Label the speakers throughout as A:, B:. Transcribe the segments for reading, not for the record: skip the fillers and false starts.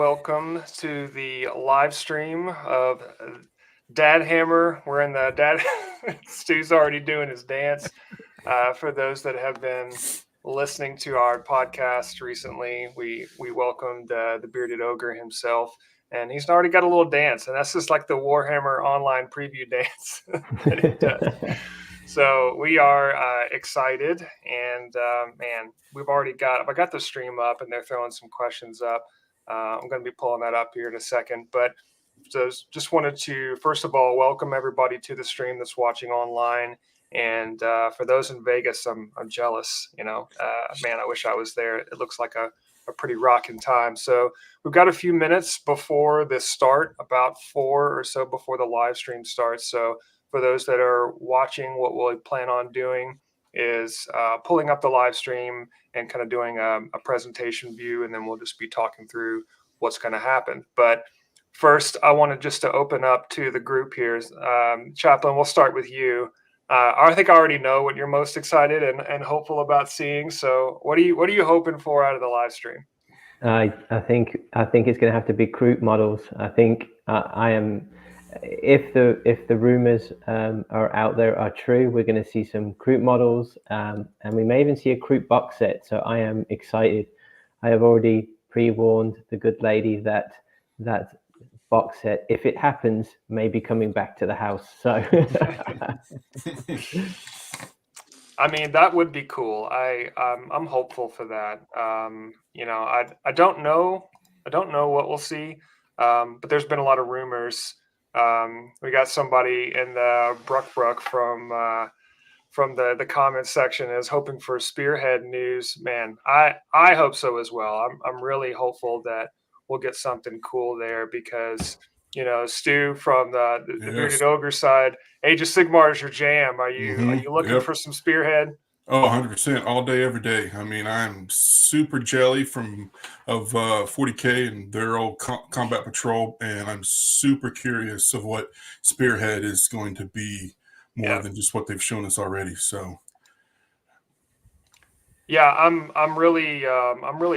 A: welcome to the live stream of Dad Hammer. We're in the Dad. Stu's already doing his dance. For those that have been listening to our podcast recently, we welcomed the bearded ogre himself, and he's already got a little dance, and that's just like the Warhammer Online Preview dance that he does. So we are excited, and man, I got the stream up, and they're throwing some questions up. I'm going to be pulling that up here in a second, but just wanted to first of all welcome everybody to the stream that's watching online, and for those in Vegas, I'm jealous. Man, I wish I was there. It looks like a pretty rocking time. So we've got a few minutes before the start, about 4 or so before the live stream starts. So for those that are watching, what we'll plan on doing is pulling up the live stream and kind of doing a presentation view, and then we'll just be talking through what's going to happen. But first, I wanted just to open up to the group here. Chaplain, we'll start with you. I think I already know what you're most excited and hopeful about seeing. So what are you hoping for out of the live stream?
B: I think it's going to have to be Kroot models. I think I am. If the rumors are out there are true, we're going to see some Kroot models, and we may even see a Kroot box set. So I am excited. I have already pre-warned the good lady that box set, if it happens, may be coming back to the house. So
A: I mean, that would be cool. I'm hopeful for that. I don't know what we'll see, but there's been a lot of rumors. We got somebody in the Bruck from the comments section is hoping for Spearhead news. Man, I hope so as well. I'm really hopeful that we'll get something cool there because Stu from the Bearded Ogre side, Age of Sigmar is your jam. Are you looking for some Spearhead?
C: Oh, 100%, all day, every day. I mean, I'm super jelly of 40K and their old combat patrol, and I'm super curious of what Spearhead is going to be more than just what they've shown us already. So,
A: yeah, I'm really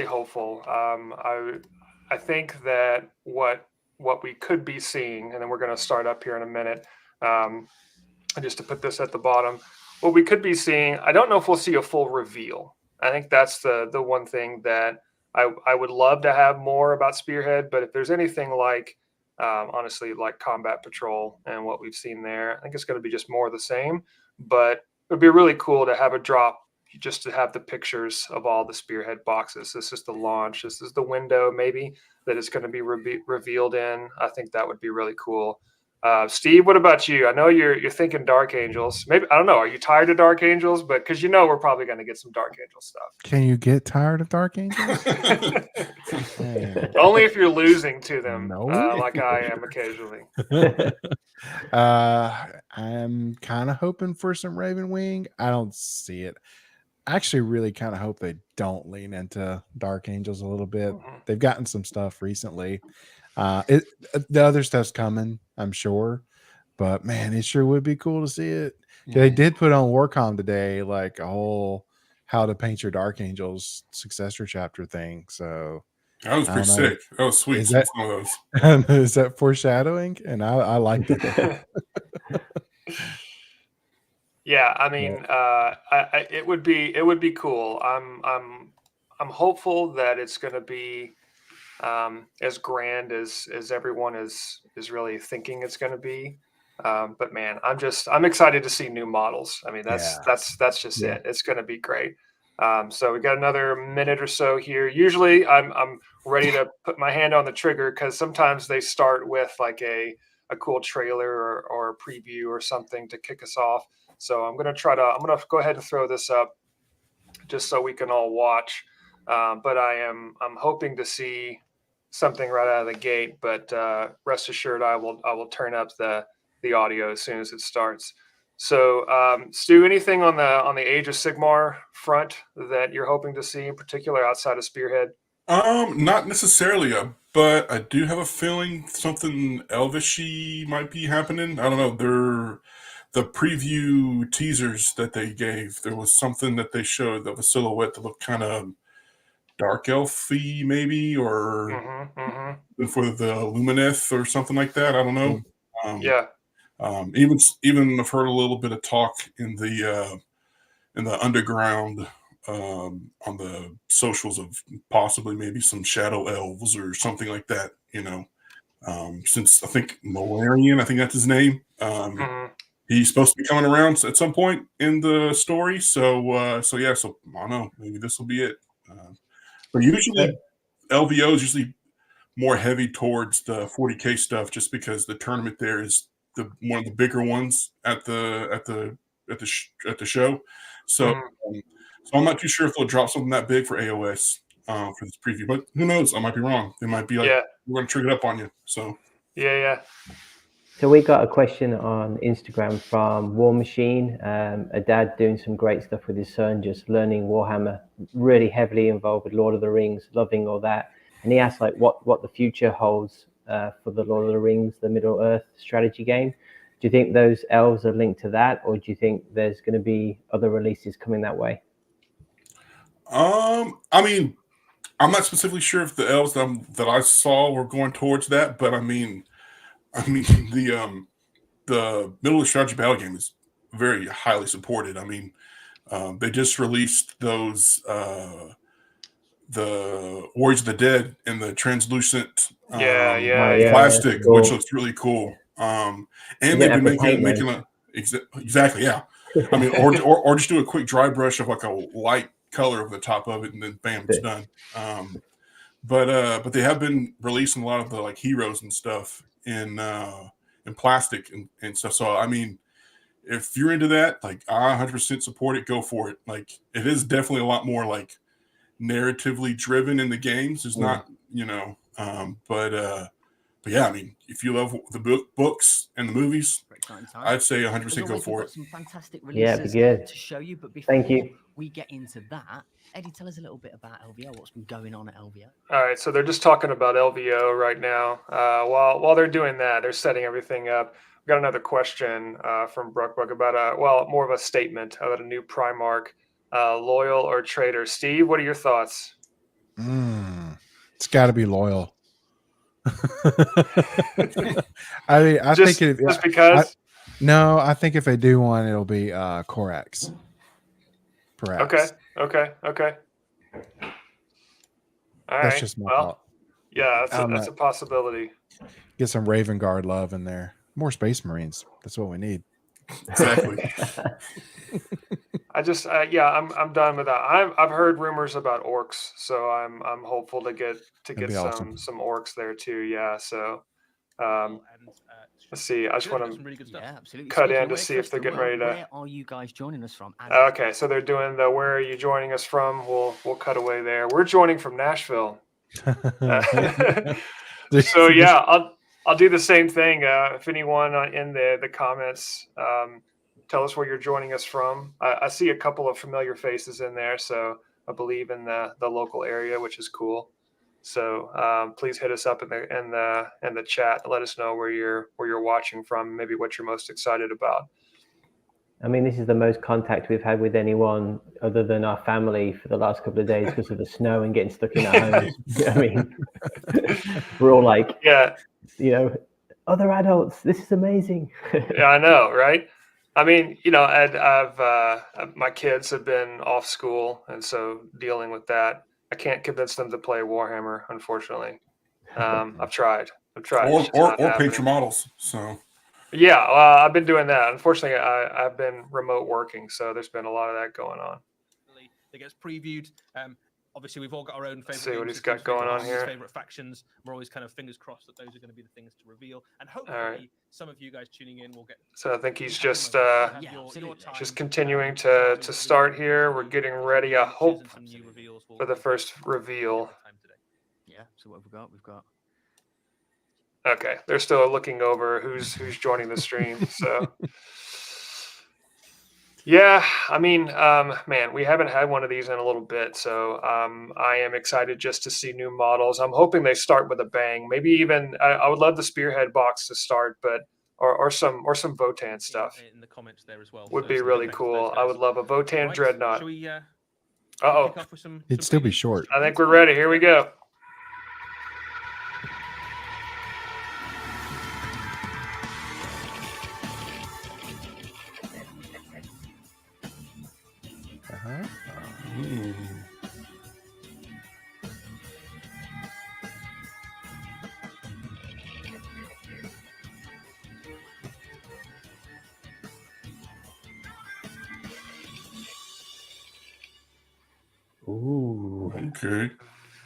A: hopeful. I think that what we could be seeing, and then we're going to start up here in a minute. Just to put this at the bottom. What we could be seeing, I don't know if we'll see a full reveal. I think that's the one thing that I would love to have more about Spearhead. But if there's anything like, honestly, like Combat Patrol and what we've seen there, I think it's going to be just more of the same. But it would be really cool to have a drop just to have the pictures of all the Spearhead boxes. This is the launch. This is the window maybe that it's going to be revealed in. I think that would be really cool. Steve, what about you? I know you're thinking Dark Angels. Maybe, I don't know. Are you tired of Dark Angels? But because we're probably going to get some Dark Angel stuff.
D: Can you get tired of Dark Angels?
A: Only if you're losing to them, like I am occasionally.
D: I'm kind of hoping for some Raven Wing. I don't see it. I actually really kind of hope they don't lean into Dark Angels a little bit. Mm-hmm. They've gotten some stuff recently. The other stuff's coming, I'm sure, but man, it sure would be cool to see it. Mm-hmm. They did put on Warcom today, like a whole how to paint your Dark Angels successor chapter thing. So
C: that was pretty sick. That was sweet.
D: Is that foreshadowing? And I liked it.
A: Yeah, I mean, it would be cool. I'm hopeful that it's going to be as grand as everyone is really thinking it's going to be. But man, I'm excited to see new models. I mean, that's just it. It's going to be great. So we got another minute or so here. Usually I'm ready to put my hand on the trigger because sometimes they start with like a cool trailer or a preview or something to kick us off. So I'm going to go ahead and throw this up just so we can all watch. But I'm hoping to see something right out of the gate, but rest assured I will turn up the audio as soon as it starts. So Stu, anything on the Age of Sigmar front that you're hoping to see in particular outside of Spearhead?
C: Not necessarily, but I do have a feeling something elvishy might be happening. I don't know. The preview teasers that they gave, there was something that they showed of a silhouette that looked kind of dark elfy maybe, or for the Lumineth or something like that. I don't know.
A: Yeah.
C: Even I've heard a little bit of talk in the underground on the socials of possibly maybe some shadow elves or something like that. Since I think Malarian, I think that's his name. He's supposed to be coming around at some point in the story. So I don't know. Maybe this will be it. But usually LVO is usually more heavy towards the 40K stuff, just because the tournament there is one of the bigger ones at the show. So I'm not too sure if they'll drop something that big for AOS for this preview, but who knows? I might be wrong. They might be like, we're going to trigger it up on you. So
A: yeah.
B: So we got a question on Instagram from War Machine, a dad doing some great stuff with his son, just learning Warhammer, really heavily involved with Lord of the Rings, loving all that. And he asked like what the future holds for the Lord of the Rings, the Middle Earth strategy game. Do you think those elves are linked to that, or do you think there's going to be other releases coming that way?
C: I mean, I'm not specifically sure if the elves that I saw were going towards that, but I mean the Middle Earth strategy battle game is very highly supported. I mean, they just released those the Warriors of the Dead in the translucent plastic,
B: cool.
C: which looks really cool. And they've been making a exactly, yeah. I mean, or just do a quick dry brush of like a light color over the top of it, and then bam, it's done. But they have been releasing a lot of the like heroes and stuff in plastic and stuff. So I mean, if you're into that, like I 100% support it. Go for it. Like it is definitely a lot more like narratively driven in the games. It's not, but yeah, I mean, if you love the books and the movies, I'd say 100% go for it.
E: Some fantastic releases to show you, but before we get into that, Eddie, tell us a little bit about LVO. What's been going on at LVO?
A: All right, so they're just talking about LVO right now. While they're doing that, they're setting everything up. We got another question from Bruckbuck about more of a statement about a new Primarch, loyal or traitor. Steve, what are your thoughts?
D: It's got to be loyal. I mean, I think
A: just because.
D: I think if they do one, it'll be Codex. Perhaps.
A: Okay. All
D: That's just my thought.
A: Yeah, that's a possibility.
D: Get some Raven Guard love in there. More Space Marines. That's what we need.
C: Exactly.
A: I just I'm done with that. I've heard rumors about orcs, so I'm hopeful to get some orcs there too. Yeah, so let's see. I just want to cut in to see if they're getting ready to.
E: Where are you guys joining us from?
A: Okay, so they're doing the "Where are you joining us from?" We'll cut away there. We're joining from Nashville. So yeah, I'll do the same thing. If anyone in the comments tell us where you're joining us from. I see a couple of familiar faces in there, so I believe in the local area, which is cool. So please hit us up in the chat and let us know where you're watching from, maybe what you're most excited about.
B: I mean, this is the most contact we've had with anyone other than our family for the last couple of days because of the snow and getting stuck in our homes. I mean, we're all like, other adults, this is amazing.
A: Yeah, I know, right? I mean, I've my kids have been off school, and so dealing with that, I can't convince them to play Warhammer, unfortunately. I've tried.
C: Or paint your models. So.
A: Yeah, I've been doing that. Unfortunately, I've been remote working, so there's been a lot of that going on.
F: It gets previewed. Obviously, we've all got our own favorite.
A: See what he's got going on here.
F: Favorite factions. We're always kind of fingers crossed that those are going to be the things to reveal, and hopefully, some of you guys tuning in will get.
A: So I think he's just continuing to start here. We're getting ready. I hope for the first reveal.
E: Yeah. So what have we got? We've got.
A: Okay, they're still looking over who's joining the stream. So, yeah, I mean, man, we haven't had one of these in a little bit, so I am excited just to see new models. I'm hoping they start with a bang. Maybe even I would love the Spearhead box to start, but or some Votan stuff
F: in the comments there as well
A: would be really cool. I would love a Votan Dreadnought. Uh-oh.
F: Kick off with some
D: It'd still be
F: previews?
D: short.
A: I think we're ready. Here we go.
D: Uh-huh.
C: Ooh.
B: Ooh.
C: Okay.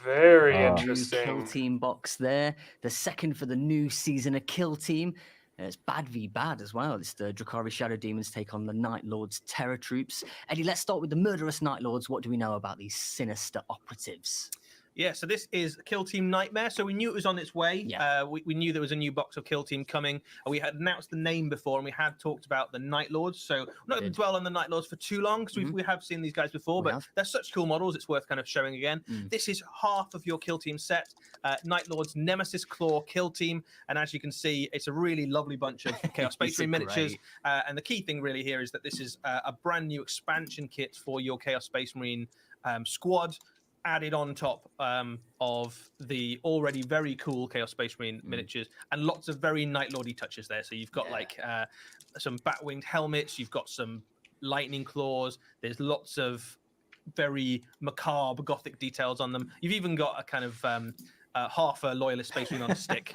A: Very
B: Ah.
E: New Kill
A: interesting.
E: Team box there. The second for the new season of Kill Team. It's bad v bad as well. It's the Drakari Shadow Demons take on the Night Lords Terror Troops. Eddie, let's start with the murderous Night Lords. What do we know about these sinister operatives?
F: Yeah, so this is Kill Team Nightmare. So we knew it was on its way.
E: Yeah.
F: We knew there was a new box of Kill Team coming. We had announced the name before, and we had talked about the Night Lords. So I'm not going to dwell on the Night Lords for too long, because we have seen these guys before, but they're such cool models, it's worth kind of showing again. This is half of your Kill Team set. Night Lords Nemesis Claw Kill Team. And as you can see, it's a really lovely bunch of Chaos Space Marine miniatures. And the key thing really here is that this is a brand new expansion kit for your Chaos Space Marine squad, added on top of the already very cool Chaos Space Marine miniatures, and lots of very Night Lordy touches there. So you've got like some bat-winged helmets, you've got some lightning claws, there's lots of very macabre gothic details on them. You've even got a kind of half a loyalist Space Marine on a stick,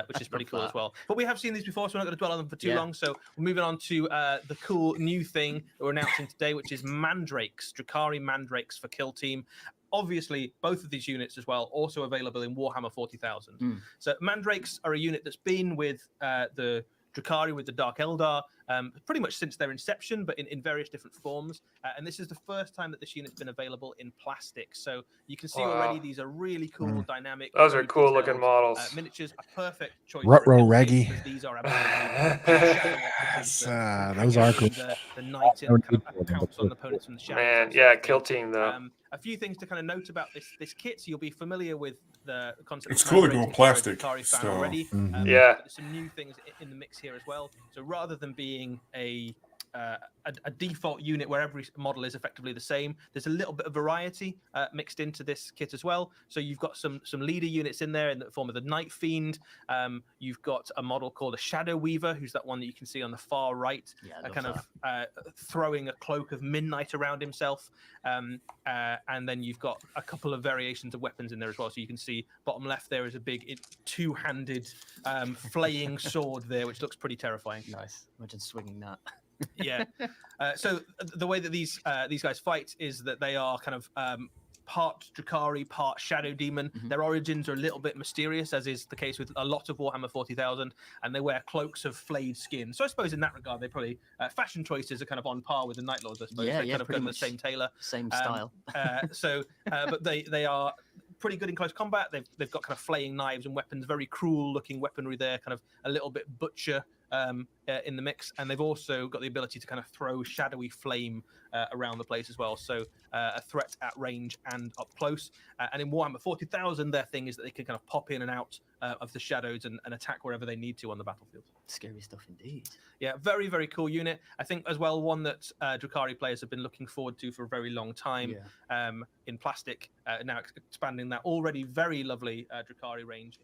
F: which is pretty cool as well. But we have seen these before, so we're not going to dwell on them for too long. So we're moving on to the cool new thing that we're announcing today, which is Mandrakes, Drakari Mandrakes for Kill Team. Obviously, both of these units as well also available in Warhammer 40,000. So Mandrakes are a unit that's been with the Drakari, with the Dark Eldar, pretty much since their inception, but in various different forms. And this is the first time that this unit's been available in plastic. So you can see already these are really cool, dynamic.
A: Those are cool looking models.
F: Miniatures, a perfect choice.
D: Ruh-roh Reggie.
F: Because these are absolutely shadow operatives.
D: Those are cool.
F: The night and kind of pounce on opponents from the shadows.
A: Man, yeah, Kill Team though.
F: A few things to kind of note about this kit. So you'll be familiar with the concept.
C: It's cool to go plastic.
F: So, already.
A: Yeah.
F: There's some new things in the mix here as well. So rather than being a default unit where every model is effectively the same, there's a little bit of variety mixed into this kit as well. So you've got some leader units in there in the form of the Night Fiend. You've got a model called a Shadow Weaver, who's that one that you can see on the far right, kind of throwing a cloak of midnight around himself. And then you've got a couple of variations of weapons in there as well. So you can see bottom left there is a big two-handed flaying sword there, which looks pretty terrifying.
E: Nice. Imagine swinging that.
F: Yeah. So the way that these guys fight is that they are kind of part Drakari, part Shadow Demon. Their origins are a little bit mysterious, as is the case with a lot of Warhammer 40,000, and they wear cloaks of flayed skin. So I suppose in that regard, they probably fashion choices are kind of on par with the Night Lords. I suppose they kind of go to the same tailor,
E: same style.
F: But they are pretty good in close combat. They've got kind of flaying knives and weapons, very cruel looking weaponry there, kind of a little bit butcher in the mix, and they've also got the ability to kind of throw shadowy flame around the place as well, so a threat at range and up close. And in Warhammer 40,000, their thing is that they can kind of pop in and out of the shadows and attack wherever they need to on the battlefield.
E: Scary stuff indeed.
F: Yeah, very, very cool unit. I think as well, one that Drakari players have been looking forward to for a very long time in plastic, now expanding that already very lovely Drakari range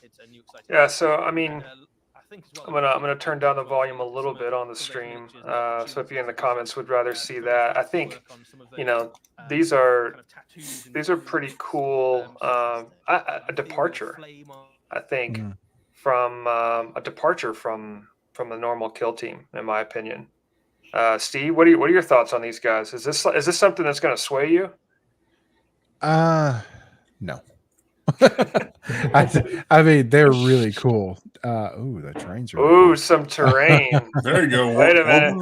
F: into a new exciting.
A: Yeah, so I mean,
F: well,
A: I'm gonna turn down the volume a little bit on the stream. So if you in the comments would rather see that, I think these are pretty cool. A departure, I think, from a departure from the normal Kill Team, in my opinion. Steve, what are your thoughts on these guys? Is this something that's going to sway you?
D: No. I mean, they're really cool. Ooh, the trains are.
A: Ooh,
D: cool.
A: some terrain.
C: There you go.
A: Wait a minute.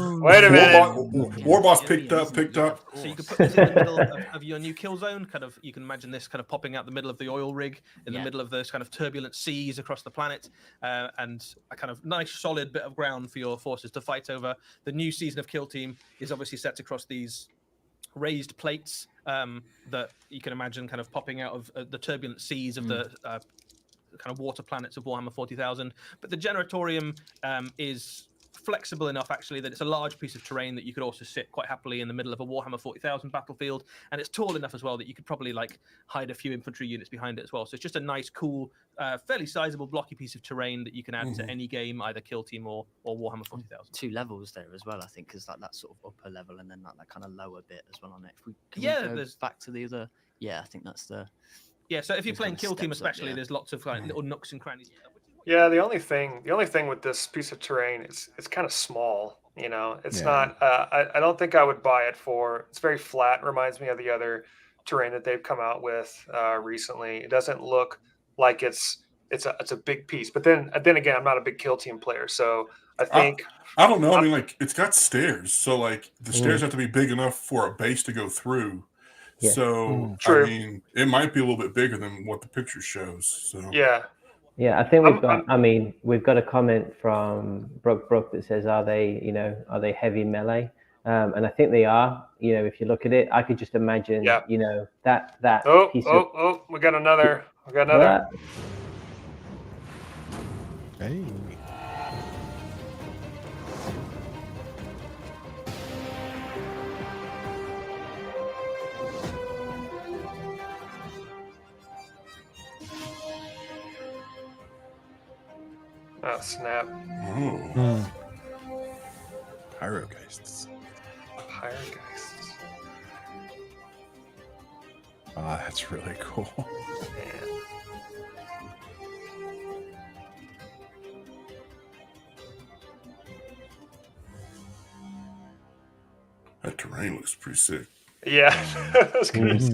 C: Warboss picked up.
F: So you can put this in the middle of your new kill zone. Kind of, you can imagine this kind of popping out the middle of the oil rig in the middle of those kind of turbulent seas across the planet, and a kind of nice solid bit of ground for your forces to fight over. The new season of Kill Team is obviously set across these raised plates that you can imagine kind of popping out of the turbulent seas of the kind of water planets of Warhammer 40,000. But the Generatorium is flexible enough actually that it's a large piece of terrain that you could also sit quite happily in the middle of a Warhammer 40,000 battlefield, and it's tall enough as well that you could probably like hide a few infantry units behind it as well. So it's just a nice, cool, fairly sizable blocky piece of terrain that you can add to any game, either Kill Team or Warhammer 40,000.
E: 2 levels there as well, I think, because that sort of upper level and then that kind of lower bit as well on it. If we
F: there's
E: back to the other. Yeah, I think that's the.
F: Yeah, so if you're playing Kill Team
E: steps up,
F: especially, there's lots of like little nooks and crannies.
A: Yeah, the only thing with this piece of terrain is it's kind of small. You know, it's not. I don't think I would buy it for. It's very flat. Reminds me of the other terrain that they've come out with recently. It doesn't look like it's a big piece. But then again, I'm not a big Kill Team player, so I think
C: I don't know. I mean, like it's got stairs, so like the stairs have to be big enough for a base to go through.
B: Yeah.
C: So
A: True.
C: I mean, it might be a little bit bigger than what the picture shows. So
A: yeah.
B: Yeah, I think we've got a comment from Brook that says, are they heavy melee? And I think they are. You know, if you look at it, I could just imagine, you know, that piece of.
A: We got another.
D: Hey.
A: Oh, snap.
D: Pyro Geists.
A: Pyrogeists.
D: Oh, that's really cool.
A: Man.
C: that terrain looks pretty sick.
A: Yeah. I was gonna say.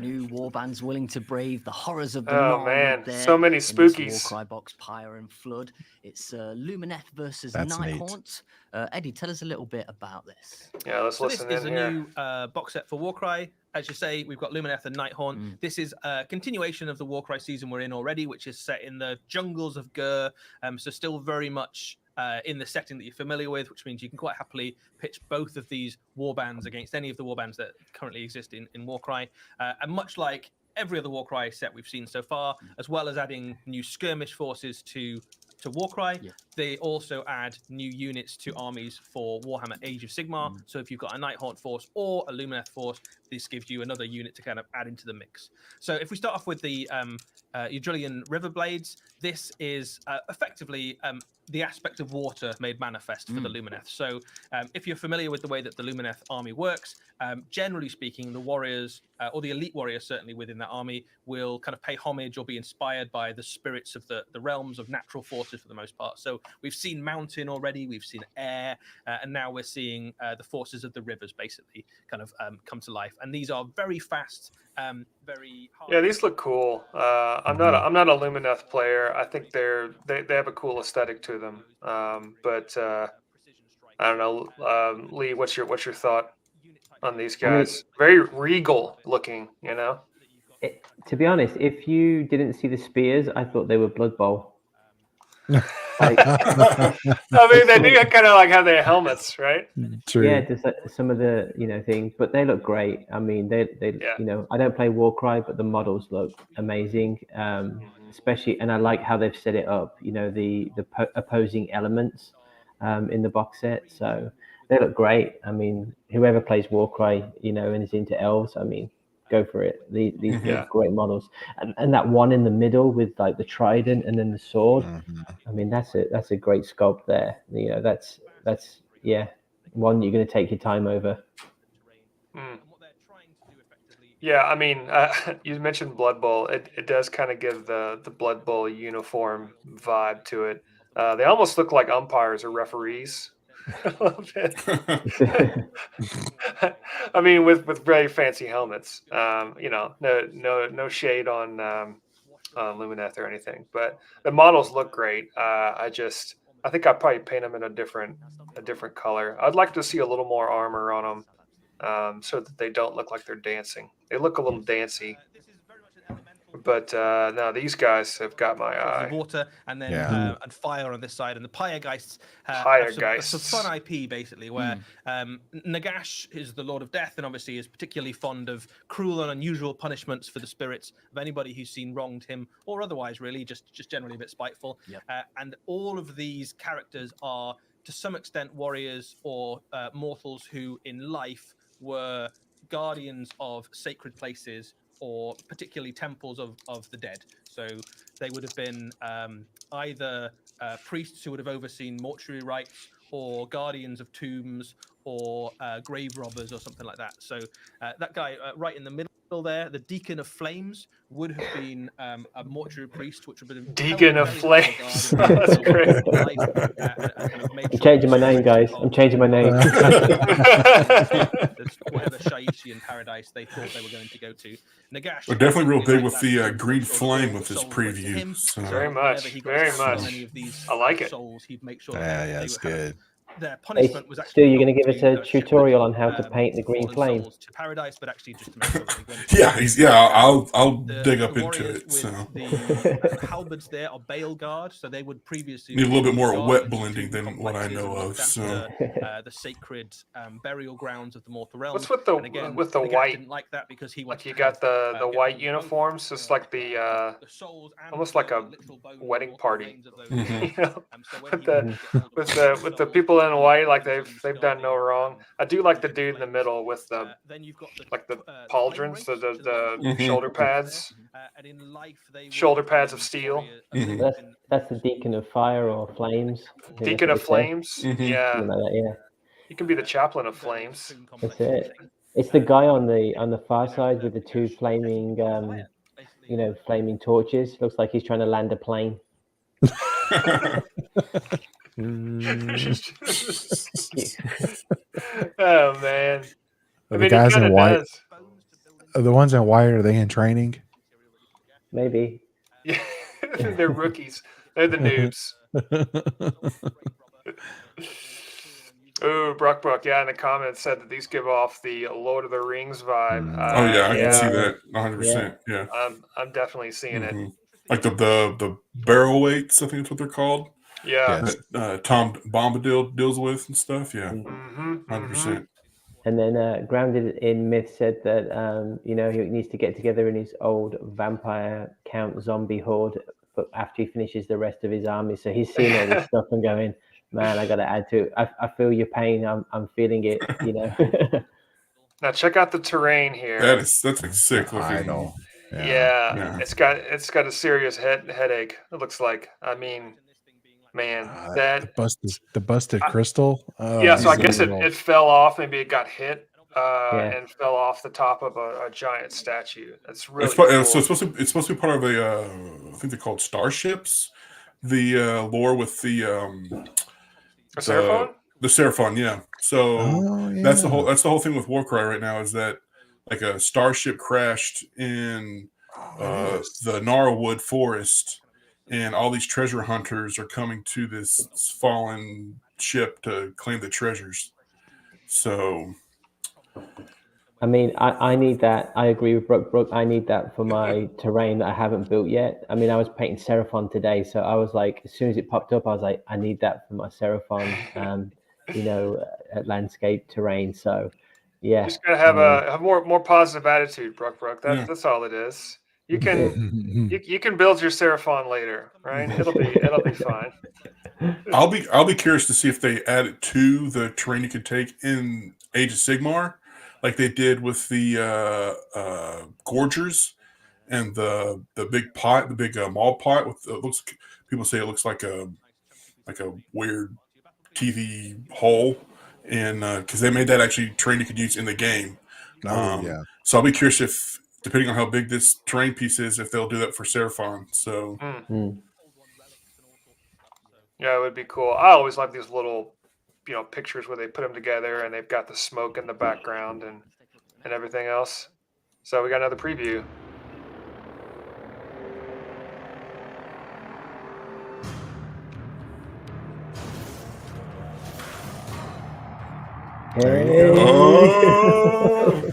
E: New warbands willing to brave the horrors of the
A: Oh
E: Marl
A: man,
E: there
A: so many
E: in this
A: spookies.
E: Warcry box, Pyro and Flood. It's Lumineth versus
D: That's neat.
E: Nighthaunt. Eddie, tell us a little bit about this.
A: Yeah, let's
F: So this
A: listen
F: is
A: in
F: a
A: here.
F: new box set for Warcry. As you say, we've got Lumineth and Nighthaunt. This is a continuation of the Warcry season we're in already, which is set in the jungles of Gur. So still very much in the setting that you're familiar with, which means you can quite happily pitch both of these warbands against any of the warbands that currently exist in Warcry. And much like every other Warcry set we've seen so far, as well as adding new skirmish forces to Warcry, they also add new units to armies for Warhammer Age of Sigmar. So if you've got a Nighthaunt force or a Lumineth force, this gives you another unit to kind of add into the mix. So if we start off with the Eudrillian Riverblades, this is effectively the aspect of water made manifest for the Lumineth. So if you're familiar with the way that the Lumineth army works, generally speaking, the warriors, or the elite warriors certainly within that army, will kind of pay homage or be inspired by the spirits of the realms of natural forces for the most part. So we've seen mountain already, we've seen air, and now we're seeing the forces of the rivers basically kind of come to life. And these are very fast, very hard.
A: Yeah, these look cool. I'm not a Lumineth player. I think they have a cool aesthetic to them. But I don't know, Lee. What's your thought on these guys? Very regal looking, you know.
B: To be honest, if you didn't see the spears, I thought they were Blood Bowl.
A: I mean, they do kind of like have their helmets, right?
D: True.
B: Yeah, just like some of the things, but they look great. I mean, they I don't play Warcry, but the models look amazing. Especially, and I like how they've set it up. You know, the opposing elements in the box set, so they look great. I mean, whoever plays Warcry, and is into elves, I mean, go for it. These are great models, and that one in the middle with like the trident and then the sword. I mean, that's a great sculpt there. That's one you're going to take your time over.
A: Yeah, I mean, you mentioned Blood Bowl. It does kind of give the Blood Bowl uniform vibe to it. They almost look like umpires or referees. A little bit. I mean, with very fancy helmets. No shade on Lumineth or anything, but the models look great. I think I'd probably paint them in a different color. I'd like to see a little more armor on them, so that they don't look like they're dancing. They look a little dancey. But no, these guys have got my
F: The
A: eye.
F: water and then
D: Yeah.
F: and fire on this side, and the Pyregeists have some fun IP basically, where Nagash is the Lord of Death, and obviously is particularly fond of cruel and unusual punishments for the spirits of anybody who's seen wronged him or otherwise, really, just generally a bit spiteful.
E: Yep.
F: And all of these characters are to some extent warriors or mortals who in life were guardians of sacred places or particularly temples of the dead. So they would have been either priests who would have overseen mortuary rites or guardians of tombs or grave robbers or something like that. So that guy right in the middle there, the Deacon of Flames, would have been a mortuary priest, which would have been
A: Deacon of Flames. That's great.
B: I'm changing my name, guys. I'm changing my name.
F: That's whatever Shaiichi in Paradise they thought they were going to go to. Nagash.
C: We're definitely real big with the green flame with this preview. So.
A: Very much. Very much. I like it.
F: Souls, he'd make sure
D: Yeah, it's good.
F: Their punishment was
B: Stu, you're going to give us a tutorial on how to paint the green flame?
F: To Paradise, but actually just to make sure that
C: yeah, I'll dig up into it. So
F: the halberds there are Bale Guard, so they would previously
C: need a little bit more wet blending than what I know of. So
F: the sacred burial grounds of the mortal realms.
A: What's with the white?
F: Didn't like that because he
A: like you got the white uniforms. It's like the almost like a wedding party. You know, with the people in white, like they've done no wrong. I do like the dude in the middle with the like the pauldrons, the shoulder pads, shoulder pads of steel.
B: That's the Deacon of Fire or Flames.
A: Deacon of Flames, yeah.
B: Like that, yeah.
A: You can be the Chaplain of Flames.
B: That's it. It's the guy on the far side with the two flaming, flaming torches. Looks like he's trying to land a plane.
A: Oh man!
D: The guys in white. The ones in white, are they in training?
B: Maybe.
A: Yeah, they're rookies. They're the noobs. Oh, Bruck, yeah, in the comments said that these give off the Lord of the Rings vibe.
C: I can see that 100%. Yeah,
A: I'm definitely seeing it.
C: Like the barrel weights, I think that's what they're called.
A: Yeah,
C: that Tom Bombadil deals with and stuff. Yeah, 100%.
B: And then Grounded in Myth said that he needs to get together in his old vampire count zombie horde, but after he finishes the rest of his army. So he's seeing all this stuff and going, man, I got to add to it. I feel your pain. I'm feeling it.
A: Now check out the terrain here.
C: That's like sick looking.
D: I know.
A: Yeah. It's got a serious headache. It looks like. I mean. Man,
D: the busted crystal.
A: So I guess it fell off. Maybe it got hit and fell off the top of a giant statue. That's really cool.
C: So it's supposed to be part of I think they're called starships. The lore with the
A: Seraphon?
C: The Seraphon, yeah. So that's the whole thing with Warcry right now is that like a starship crashed in the Gnarlwood forest. And all these treasure hunters are coming to this fallen ship to claim the treasures. So,
B: I mean, I need that. I agree with Brooke. I need that for my terrain that I haven't built yet. I mean, I was painting Seraphon today, so I was like, as soon as it popped up, I was like, I need that for my Seraphon, landscape terrain. So, yeah.
A: Just gotta have a more positive attitude, Brooke. That's all it is. You can build your Seraphon later, right? It'll be fine.
C: I'll be curious to see if they add it to the terrain you can take in Age of Sigmar, like they did with the Gorgers and the big pot, the big mall pot. People say it looks like a weird TV hole, and because they made that actually terrain you could use in the game. So I'll be curious if, depending on how big this terrain piece is, if they'll do that for Seraphon. So,
A: yeah, it would be cool. I always like these little, pictures where they put them together and they've got the smoke in the background and everything else. So we got another preview.
D: There you go.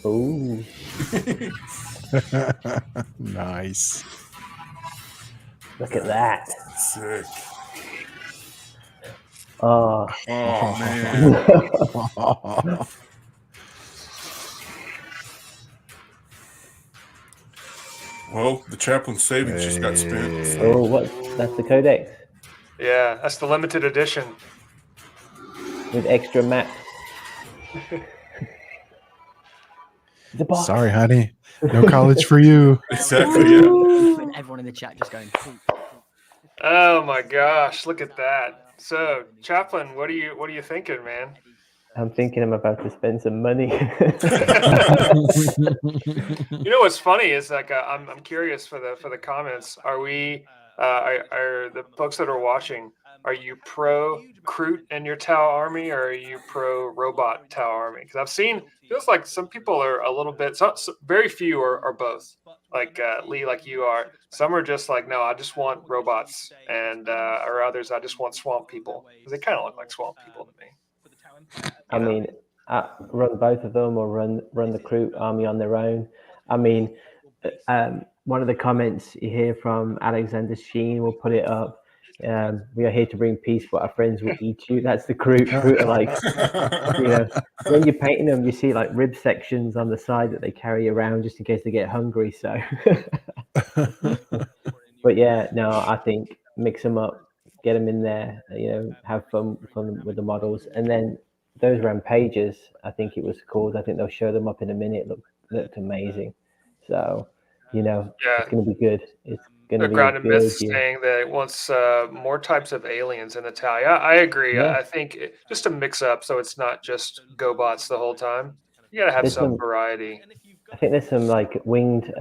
B: Ooh.
D: Nice.
B: Look at that.
C: Sick.
B: Oh.
C: Oh man. Well, the chaplain's savings just got spent. So.
B: Oh, what? That's the Codex
A: Yeah, that's the limited edition.
B: with extra maps. The box.
D: Sorry, honey. No college for you.
C: Exactly. Yeah.
E: And everyone in the chat just going.
A: Oh my gosh, look at that. So, Chaplain, what are you thinking, man?
B: I'm thinking I'm about to spend some money.
A: You know what's funny is like I'm curious for the comments. Are the folks that are watching? Are you pro Crute in your Tau army, or are you pro robot Tau army? Because I've seen feels like some people are a little bit. Very few are both. Like Lee, like you are. Some are just like, no, I just want robots, and or others, I just want swamp people. Because they kind of look like swamp people to me.
B: I mean, run both of them or run the Crute army on their own. I mean, one of the comments you hear from Alexander Sheen, we'll put it up. We are here to bring peace, but our friends will eat you. That's the Crute. Crute are like, when you're painting them, you see like rib sections on the side that they carry around just in case they get hungry. So, but yeah, no, I think mix them up, get them in there, have fun with the models, and then those rampages, I think it was called. I think they'll show them up in a minute. Looked amazing. So, it's going to be good. It's going to be
A: Ground
B: a
A: and
B: good
A: Myth
B: year.
A: saying that it wants more types of aliens in the Tau. Yeah, I agree.
B: Yeah.
A: I think just to mix up so it's not just GoBots the whole time. You gotta have
B: There's
A: some
B: some-
A: variety.
B: I think there's some like winged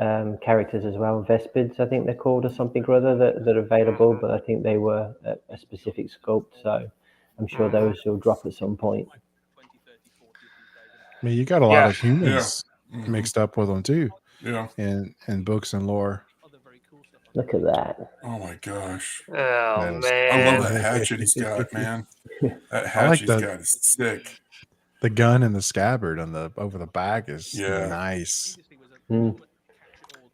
B: characters as well. Vespids, I think they're called, or something or other that are available, but I think they were a specific sculpt. So I'm sure those will drop at some point.
D: I mean, you got a lot
A: Yeah.
D: of humans mixed up with them too.
C: Yeah.
D: In books and lore.
B: Look at that.
C: Oh my gosh.
A: Oh
D: That is-
A: man.
C: I love that hatchet he's got, man. That hatchet he's got is sick.
D: The gun and the scabbard on the over the back is
C: Yeah.
D: nice.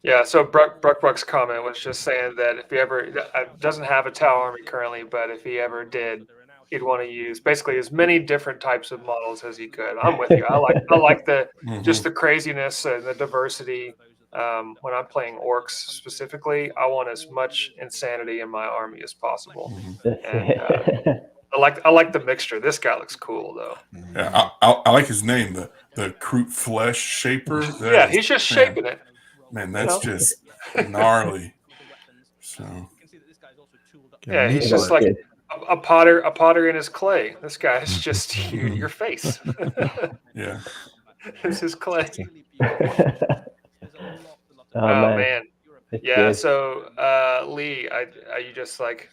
A: Yeah, so Bruck's comment was just saying that if he ever doesn't have a Tau army currently, but if he ever did, he'd want to use basically as many different types of models as he could. I'm with you. I like the just the craziness and the diversity. When I'm playing orcs specifically, I want as much insanity in my army as possible. And I like the mixture. This guy looks cool though.
C: Yeah, I like his name, the Crute Flesh Shaper.
A: Yeah, he's just shaping it.
C: Man, that's just gnarly. So
A: yeah, he's just like a potter in his clay. This guy is just your face.
C: yeah,
A: This is clay.
B: Oh
A: man.
B: It's
A: Yeah.
B: good.
A: So Lee, are you just like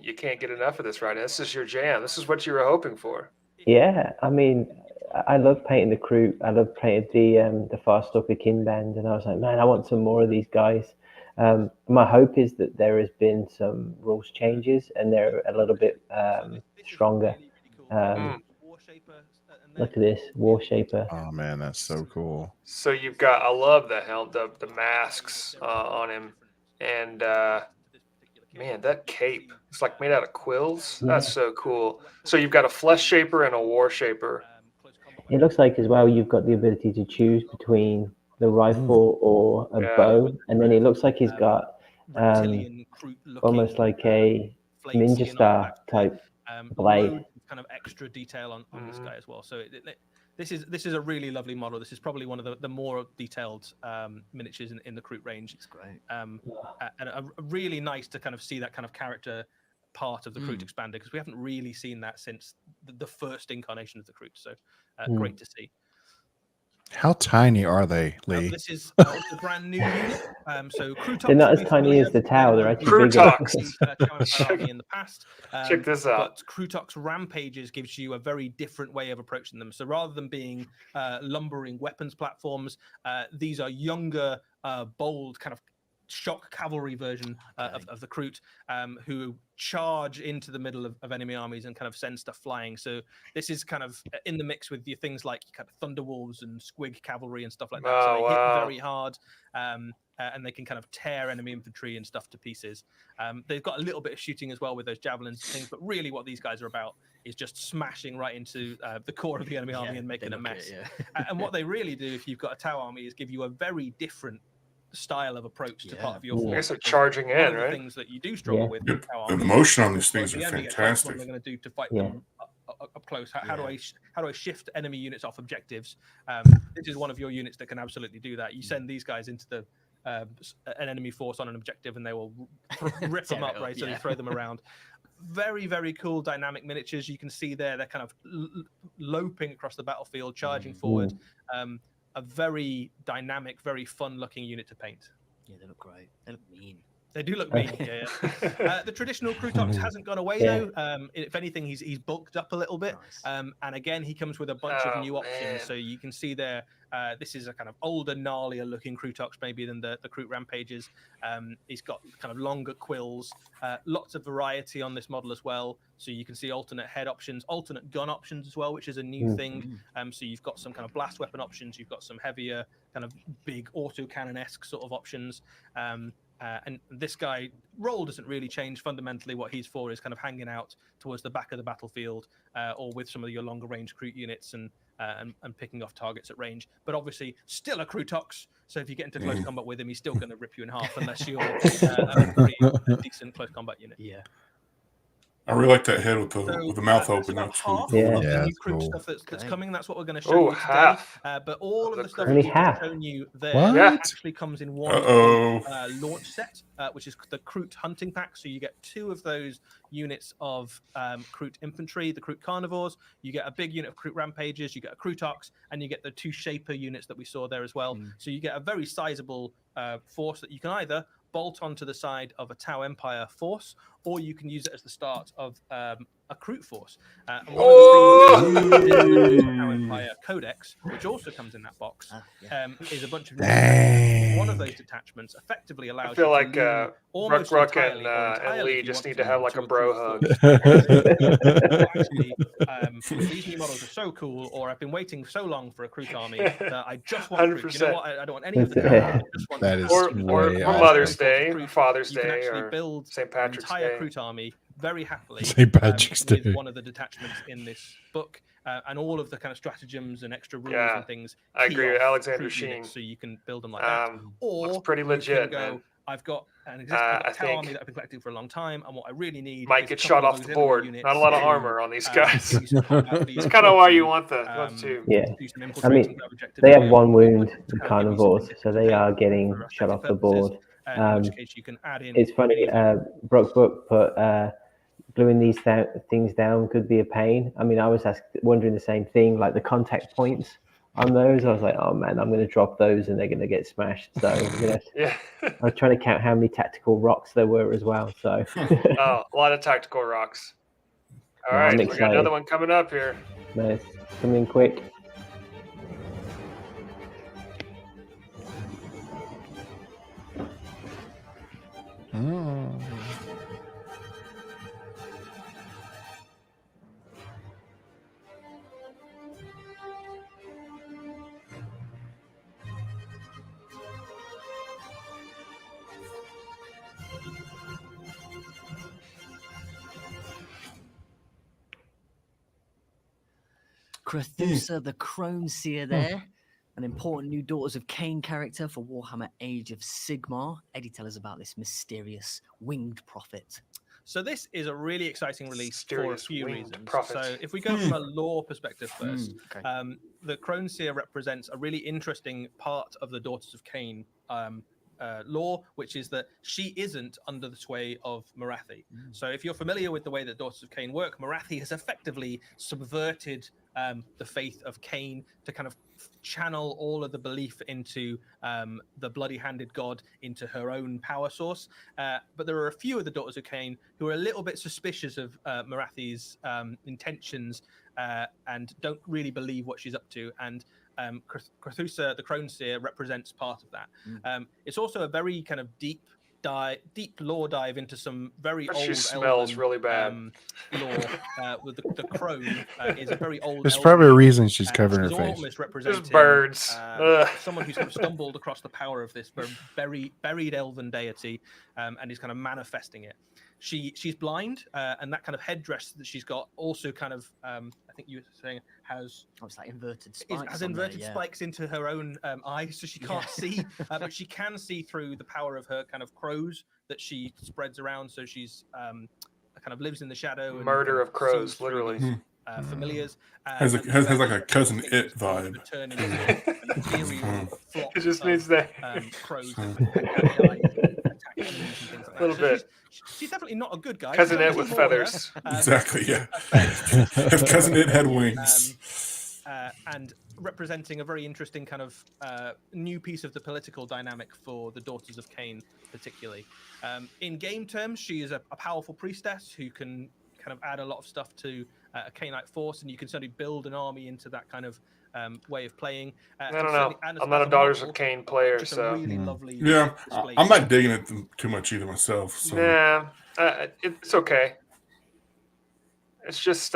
A: you can't get enough of this right now? This is your jam. This is what you were hoping for.
B: Yeah, I mean, I love painting the Crute. I love painting the Farstalker Kin Band, and I was like, man, I want some more of these guys. My hope is that there has been some rules changes and they're a little bit stronger. Look at this War Shaper.
D: Oh man, that's so cool.
A: So you've got, I love the helm, the masks on him, and man, that cape, it's like made out of quills. That's so cool. So you've got a Flesh Shaper and a War Shaper.
B: It looks like as well you've got the ability to choose between the rifle or a bow, and then it looks like he's got almost like a ninja star type blade.
F: Kind of extra detail on this guy as well. So this is a really lovely model. This is probably one of the more detailed miniatures in the Crute range. It's great. And really nice to kind of see that kind of character part of the Crute expander, because we haven't really seen that since the first incarnation of the Crute. So great to see.
D: How tiny are they, Lee?
F: This is a brand new unit. So Crutox,
B: they're not as tiny as the Tau. They're actually
A: bigger.
F: In the past.
A: Check this out.
F: But Crutox Rampages gives you a very different way of approaching them. So rather than being lumbering weapons platforms, these are younger, bold, kind of shock cavalry version of the Crute, who charge into the middle of enemy armies and kind of send stuff flying. So this is kind of in the mix with the things like kind of Thunderwolves and Squig cavalry and stuff like that. So they hit very hard, and they can kind of tear enemy infantry and stuff to pieces. They've got a little bit of shooting as well with those javelins and things, but really what these guys are about is just smashing right into the core of the enemy army and making a mess. And what they really do, if you've got a Tau army, is give you a very different style of approach to part of your force.
A: I guess they're charging in, right?
F: Things that you do struggle with.
C: The motion on these things are fantastic.
F: What they're going to do to fight them up close. How do I shift enemy units off objectives? This is one of your units that can absolutely do that. You send these guys into the an enemy force on an objective, and they will rip them up, right? So you throw them around. Very, very cool dynamic miniatures. You can see there, they're kind of loping across the battlefield, charging forward. A very dynamic, very fun-looking unit to paint.
E: Yeah, they look great. They look mean.
F: They do look mean. The traditional Crutox hasn't gone away though. If anything, he's bulked up a little bit. Nice. And again, he comes with a bunch of new options. So you can see there, this is a kind of older, gnarlier looking Crutox maybe than the Crute Rampages. He's got kind of longer quills, lots of variety on this model as well. So you can see alternate head options, alternate gun options as well, which is a new thing. So you've got some kind of blast weapon options. You've got some heavier, kind of big autocannon-esque sort of options. And this guy, role doesn't really change. Fundamentally, what he's for is kind of hanging out towards the back of the battlefield, or with some of your longer range Crute units and picking off targets at range. But obviously, still a Crutox. So if you get into close combat with him, he's still going to rip you in half unless you're a pretty decent close combat unit.
E: Yeah.
C: I really like that head with the mouth open. That's cool.
F: The Crute stuff that's coming. That's what we're going to show you today. But all of the stuff we've shown you there actually comes in one launch set, which is the Crute hunting pack. So you get 2 of those units of Crute infantry, the Crute carnivores. You get a big unit of Crute rampages. You get a Crutox, and you get the 2 shaper units that we saw there as well. So you get a very sizable force that you can either bolt onto the side of a Tau Empire force, or you can use it as the start of a Crute force. And one of the things in the Tau Empire Codex, which also comes in that box, is a bunch of one of those detachments effectively allows.
A: I feel like Ruck and Lee just need to have like a bro hug.
F: Actually, these new models are so cool, or I've been waiting so long for a Crute army that I just want Crute. You know what? I don't want any of the
D: that is
A: or Mother's Day, Father's
F: you can
A: Day,
F: actually
A: or
F: build
A: St. Patrick's
F: an entire
A: Day.
F: Crute army very happily
D: St. Patrick's Day.
F: with one of the detachments in this book, and all of the kind of stratagems and extra rules and things.
A: I agree with Alexander
F: Crute
A: Sheen.
F: units, so you can build them like that. Or
A: it's pretty legit, man.
F: I've got an existing Tau army that I've been collecting for a long time, and what I really need
A: might
F: is
A: get
F: a couple
A: shot
F: of
A: off
F: those
A: the board.
F: units
A: Not a lot of
F: to,
A: armor on these guys.
F: do some combat
A: It's kind of why you want the two.
F: do some
B: I mean,
F: infiltrating objectives
B: they have
F: there,
B: 1 wound,
F: to
B: the
F: kind of give you some
B: carnivores, so they are getting
F: for
B: shot off the
F: effective purposes,
B: board.
F: in which case you can add in.
B: It's funny, Brock Book put gluing these things down could be a pain. I mean, I was wondering the same thing, like the contact points on those. I was like, oh man, I'm going to drop those and they're going to get smashed. So I was trying to count how many tactical rocks there were as well. So
A: a lot of tactical rocks. All right, we got another one coming up here.
B: Nice, coming in quick.
E: Cusa, the Crone Seer there. An important new Daughters of Cain character for Warhammer Age of Sigmar. Eddie, tell us about this mysterious winged prophet.
F: So this is a really exciting release for a few reasons.
A: Prophet.
F: So if we go from a lore perspective first, the Crone Seer represents a really interesting part of the Daughters of Cain lore, which is that she isn't under the sway of Morathi. So if you're familiar with the way that Daughters of Cain work, Morathi has effectively subverted the faith of Cain to kind of channel all of the belief into the bloody-handed god into her own power source. But there are a few of the Daughters of Cain who are a little bit suspicious of Morathi's intentions and don't really believe what she's up to. And Cusa, the Crone Seer, represents part of that. It's also a very kind of deep lore dive into some very
A: She
F: old
A: smells
F: elven,
A: really bad.
F: Lore. With the Crone is a very old.
D: There's probably a
F: elven
D: reason she's
F: being,
D: covering her
F: she's
D: face.
F: almost representing
A: Just birds.
F: someone who's kind of stumbled across the power of this buried elven deity, and is kind of manifesting it. She's blind, and that kind of headdress that she's got also kind of, I think you were saying, has
E: it's like inverted spikes.
F: Has inverted spikes into her own eyes, so she can't see, but she can see through the power of her kind of crows that she spreads around. So she's kind of lives in the shadow.
A: Murder
F: and
A: of crows, literally.
F: These, familiars.
C: Has like a Cousin It vibe.
F: Turn into an ethereal flock
A: It just
F: of,
A: needs that.
F: Crows that attack enemies and things like that.
A: A little bit.
F: She's definitely not a good guy.
A: Cousin It with feathers.
C: Exactly, yeah. If Cousin It had wings.
F: And representing a very interesting kind of new piece of the political dynamic for the Daughters of Cain, particularly. In game terms, she is a powerful priestess who can kind of add a lot of stuff to a Cainite force, and you can certainly build an army into that kind of way of playing.
A: I don't know. I'm not a Daughters of Cain player, so
F: really lovely.
C: Yeah, I'm not digging it too much either myself. So.
A: Nah, it's okay. It's just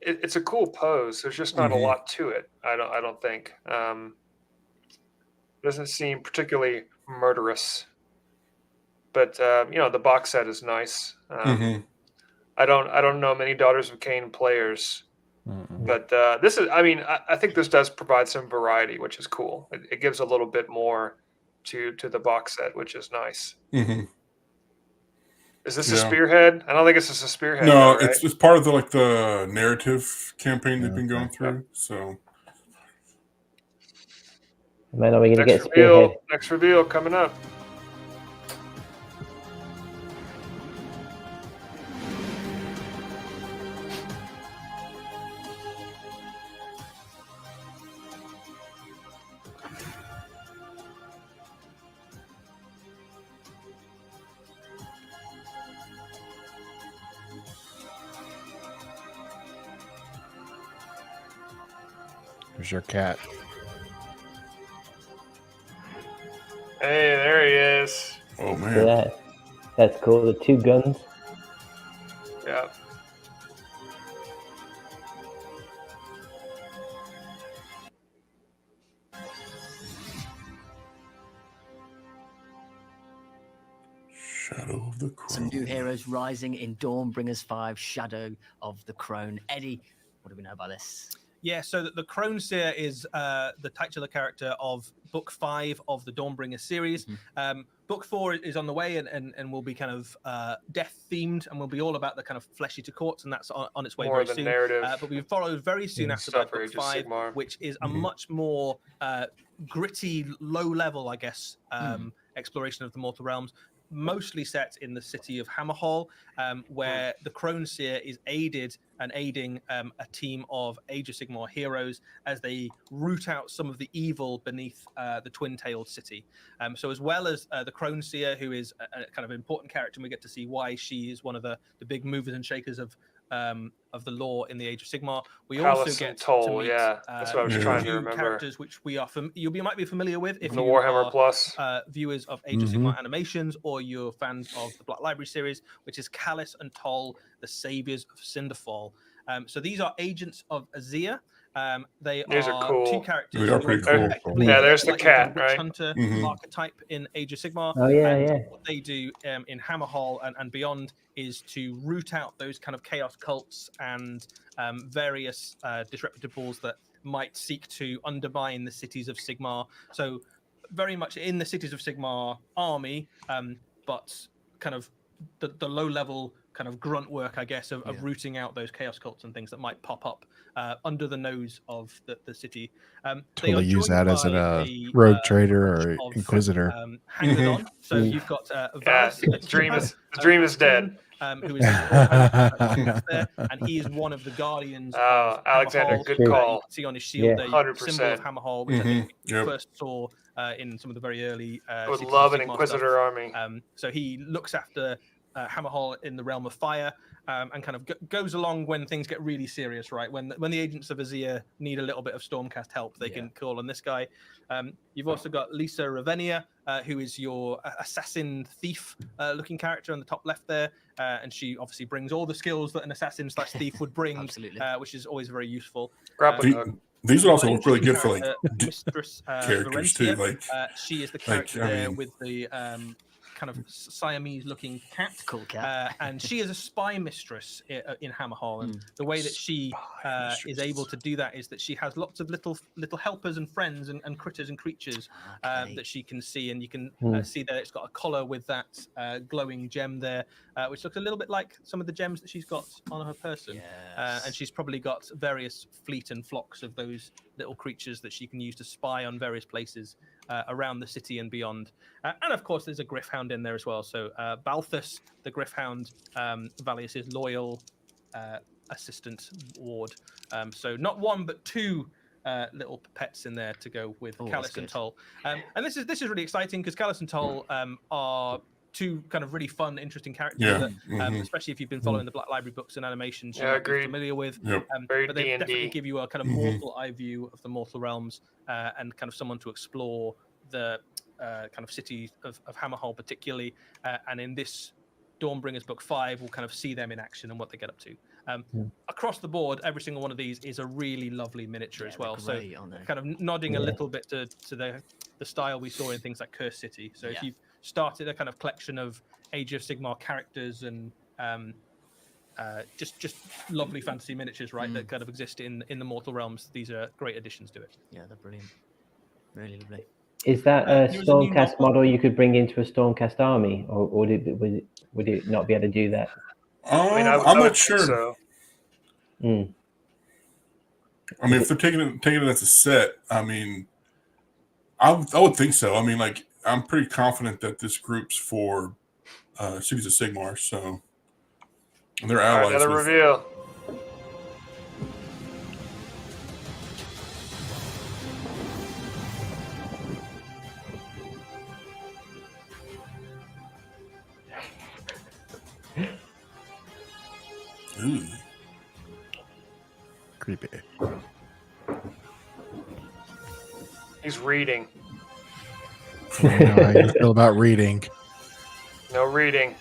A: it's a cool pose. There's just not a lot to it. I don't think. Doesn't seem particularly murderous. But the box set is nice. I don't know many Daughters of Cain players, but this is. I mean, I think this does provide some variety, which is cool. It gives a little bit more to the box set, which is nice. Is this a spearhead? I don't think it's just a spearhead.
C: No,
A: though, right?
C: it's part of the narrative campaign they've been going through. So,
B: Man, are we going to get spearhead?
A: Next reveal coming up.
D: There's your cat.
A: Hey, there he is.
C: oh
B: Look at
C: man,
B: that. That's cool. The 2 guns.
A: Yeah.
C: Shadow of the Crone.
E: Some new heroes rising in Dawnbringers 5, Shadow of the Crone. Eddie, what do we know about this?
F: Yeah, so the Crone Seer is the titular character of Book 5 of the Dawnbringer series. Book 4 is on the way and will be kind of death-themed and will be all about the kind of flesh eater courts, and that's on its way
A: More
F: very soon.
A: narrative.
F: But we follow very soon after that Book 5, which is a much more gritty, low-level, I guess, exploration of the Mortal Realms. Mostly set in the city of Hammerhall, where the Crone Seer is aiding a team of Age of Sigmar heroes as they root out some of the evil beneath the twin-tailed city. So as well as the Crone Seer, who is a kind of important character, and we get to see why she is one of the big movers and shakers of the lore in the Age of Sigmar. We also get to meet
A: that's what I was trying to remember.
F: Characters which we are you might be familiar with if
A: the
F: you
A: Warhammer
F: are
A: Plus
F: viewers of Age of Sigmar animations, or you're fans of the Black Library series, which is Callus and Toll, the saviors of Cinderfall. So these are agents of Exilia. These are
A: cool.
F: 2 characters.
C: They are pretty cool.
A: Yeah, there's the
F: like
A: cat,
F: witch
A: right?
F: hunter archetype in Age of Sigmar.
B: Oh, yeah,
F: and
B: yeah.
F: what they do in Hammerhall and beyond is to root out those kind of chaos cults and various disreputables that might seek to undermine the cities of Sigmar. So very much in the cities of Sigmar army, but kind of the low level kind of grunt work, I guess, of rooting out those chaos cults and things that might pop up under the nose of the city.
D: Totally use that as a rogue trader or inquisitor.
F: Hangers on. So you've got Valis,
A: the dream is dead.
F: Who is there, and he is one of the guardians.
A: Oh, Alexander,
F: Hammerhall.
A: good call.
F: You can see on his shield a
A: 100%.
F: symbol of Hammerhall, which I think we first saw in some of the very early.
A: I would
F: Cities
A: love
F: of
A: an
F: Sigmar
A: Inquisitor
F: stuff.
A: army.
F: So he looks after Hammerhall in the realm of fire, and kind of goes along when things get really serious, right? When the agents of Azir need a little bit of Stormcast help, they can call on this guy. You've also got Lisa Ravenia, who is your assassin thief looking character on the top left there, and she obviously brings all the skills that an assassin/thief would bring, which is always very useful.
C: These would also look really good for like
F: Mistress
C: characters
F: Varentia.
C: too. Like
F: she is the character there with the kind of Siamese-looking cat.
E: Cool cat.
F: And she is a spy mistress in Hammerhall, and the way that she is able to do that is that she has lots of little helpers and friends and critters and creatures that she can see, and you can see that it's got a collar with that glowing gem there, which looks a little bit like some of the gems that she's got on her person. And she's probably got various fleet and flocks of those little creatures that she can use to spy on various places around the city and beyond. And of course, there's a Griffhound in there as well. So Balthus, the Griffhound, Valius's loyal assistant ward. So not one, but two little pets in there to go with Callus and Tull. And this is really exciting because Callus and Tull are two kind of really fun, interesting characters that, especially if you've been following the Black Library books and animations, you might be familiar with. But they definitely give you a kind of mortal eye view of the mortal realms and kind of someone to explore the kind of city of Hammerhall particularly. And in this Dawnbringers Book 5, we'll kind of see them in action and what they get up to. Across the board, every single one of these is a really lovely miniature as well. So kind of nodding a little bit to the style we saw in things like Curse City. So if you've started a kind of collection of Age of Sigmar characters and just lovely fantasy miniatures, right, that kind of exist in the mortal realms, these are great additions to it.
E: Yeah, they're brilliant. Really lovely.
B: Is that a Stormcast model you could bring into a Stormcast army, or would it not be able to do that?
C: I'm not sure.
A: So.
C: I mean, if they're taking it as a set, I mean, I would think so. I mean, like, I'm pretty confident that this group's for Cities of Sigmar, so they're allies.
A: Another reveal.
C: Ooh.
D: Creepy.
A: He's reading.
D: I don't know how you feel about reading.
A: No reading.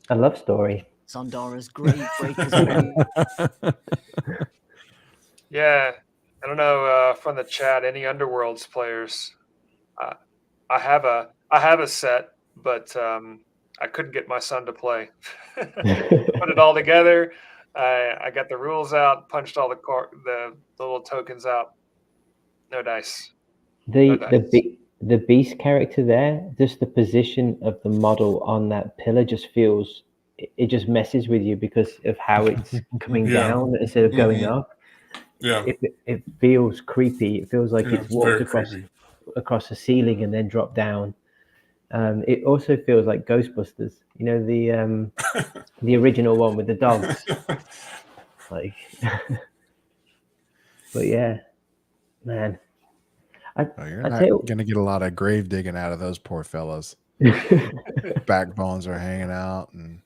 B: A love story.
E: Sandara's great.
A: Yeah, I don't know from the chat any Underworlds players. I have a set, but I couldn't get my son to play. Put it all together. I got the rules out, punched all the little tokens out. No dice.
B: The beast character there, just the position of the model on that pillar just feels, it just messes with you because of how it's coming down instead of going up.
C: Yeah,
B: it feels creepy. It feels like it's walked across the ceiling and then dropped down. It also feels like Ghostbusters. You know, the original one with the dogs. Like, but yeah, man.
D: You're not going to get a lot of grave digging out of those poor fellas. Backbones are hanging out, and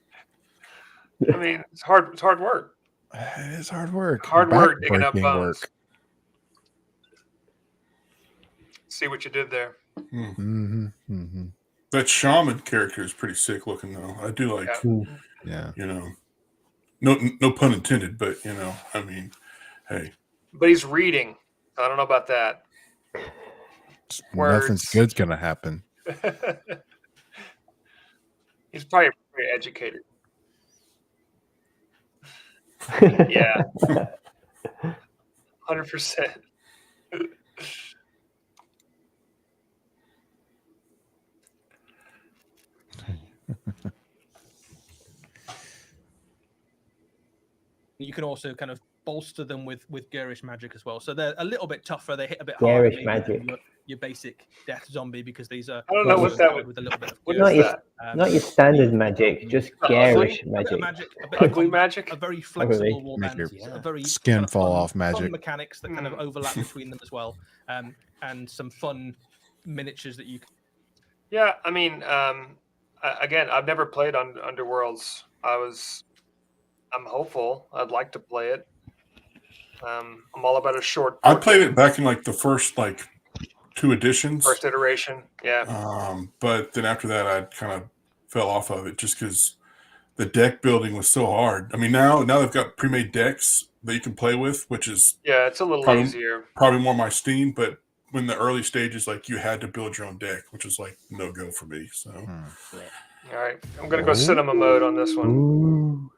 A: I mean, it's hard work.
D: It is hard work.
A: Hard work digging up bones.
D: Work.
A: See what you did there.
C: That shaman character is pretty sick looking, though. I do like.
D: Yeah.
C: You know, no pun intended, but you know, I mean, hey.
A: But he's reading. I don't know about that.
D: Nothing's good's gonna happen.
A: He's probably very educated. Yeah, 100%.
F: You can also kind of bolster them with garish magic as well. So they're a little bit tougher. They hit a bit
B: harder.
F: Garish
B: magic.
F: your basic death zombie, because these are
A: I don't know what that would.
F: with a little bit of
A: What
B: Not
A: is
B: your,
A: that?
B: not your standard magic, just
A: Ugly?
B: garish
F: a bit of
B: magic.
F: a bit of
A: Ugly
F: combat,
A: magic?
F: a very flexible
B: Probably.
D: Make
F: warband,
D: your
F: a very
D: skin
F: kind of
D: fall
F: fun,
D: off magic.
F: fun mechanics that kind of overlap between them as well, and some fun miniatures that you can.
A: Yeah, I mean, again, I've never played on Underworlds. I'm hopeful. I'd like to play it. I'm all about a short.
C: I played it back in like the first 2 editions.
A: First iteration, yeah.
C: But then after that, I kind of fell off of it just because the deck building was so hard. I mean, now they've got pre-made decks that you can play with, which is
A: It's a little easier.
C: Probably more my steam. But when the early stages, you had to build your own deck, which was no go for me. So,
A: All right, I'm gonna go cinema mode on this one.
B: Ooh.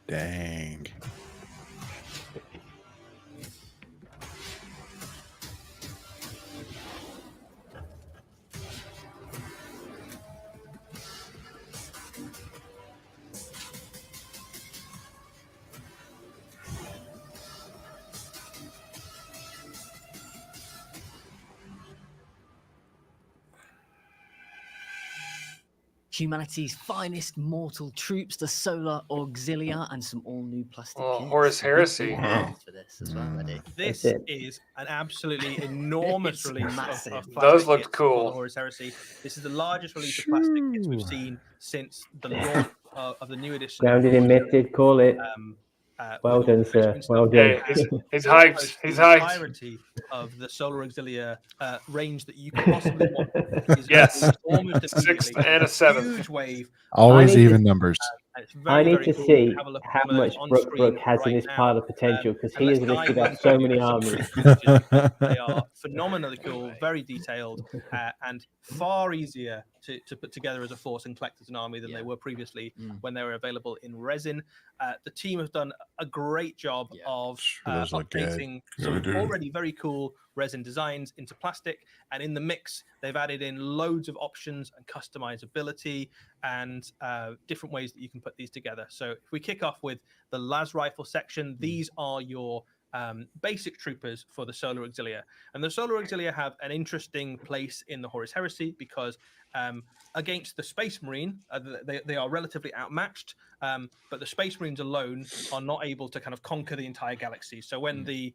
D: Dang.
E: Humanity's finest mortal troops, the Solar Auxilia, and some all-new plastic kits.
A: Horus Heresy.
C: Wow.
E: For this as well, Eddie.
F: This
B: That's it.
F: is an absolutely enormous
E: It's
F: release
E: massive.
F: of
A: Those
F: plastic
A: looked
F: kits
A: cool.
F: for the Horus Heresy. This is the largest release of plastic kits we've seen since the launch of the new edition.
B: Grounded in myth, call it. Well
F: with all
B: done,
F: the
B: sir.
F: Christmas
B: Well
F: stuff.
B: done.
A: Hey,
F: And
A: he's
F: this
A: hyped.
F: shows
A: He's
F: the
A: hyped.
F: entirety of the Solar Auxilia range that you can possibly want. Is
A: Yes.
F: almost
A: Sixth
F: immediately.
A: and a seventh.
F: Huge wave.
D: Always
B: need to-
D: even numbers.
F: And it's
B: I
F: very,
B: need
F: very
B: to
F: cool.
B: see
F: Have a look at
B: how
F: some of those
B: much
F: on
B: Brook
F: screen
B: has in
F: right
B: his
F: now.
B: pile of potential, because
F: And
B: he
F: let's
B: has
F: dive
B: listed out
F: into
B: so many
F: some
B: armies.
F: images. They are phenomenally cool, very detailed, and far easier to put together as a force and collect as an army than they were previously when they were available in resin. The team have done a great job of
D: Those look good.
F: updating
C: Yeah,
F: some
C: they do.
F: already very cool resin designs into plastic, and in the mix they've added in loads of options and customizability and different ways that you can put these together. So if we kick off with the las rifle section, these are your basic troopers for the Solar Auxilia, and the Solar Auxilia have an interesting place in the Horus Heresy because against the Space Marine, they are relatively outmatched, but the Space Marines alone are not able to kind of conquer the entire galaxy. So when the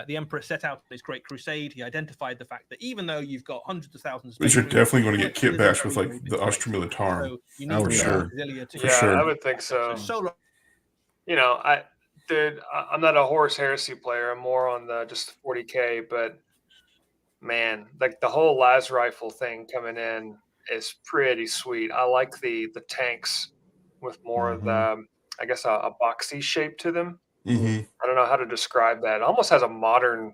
F: Emperor set out his Great Crusade, he identified the fact that even though you've got hundreds of thousands of
C: But
F: Space
C: you're
F: Marines,
C: definitely going to get
F: it
C: kit
F: is a
C: bashed
F: very,
C: with
F: very big
C: the
F: place.
C: Ostra Militarum.
F: So you need
D: Oh,
F: the
D: sure.
F: Exilia to
A: Yeah,
C: sure.
A: I would think so.
F: Solar
A: I'm not a Horus Heresy player. I'm more on the just 40K, but man, like the whole las rifle thing coming in is pretty sweet. I like the tanks with more of the, I guess, a boxy shape to them.
C: Mm-hmm.
A: I don't know how to describe that. It almost has a modern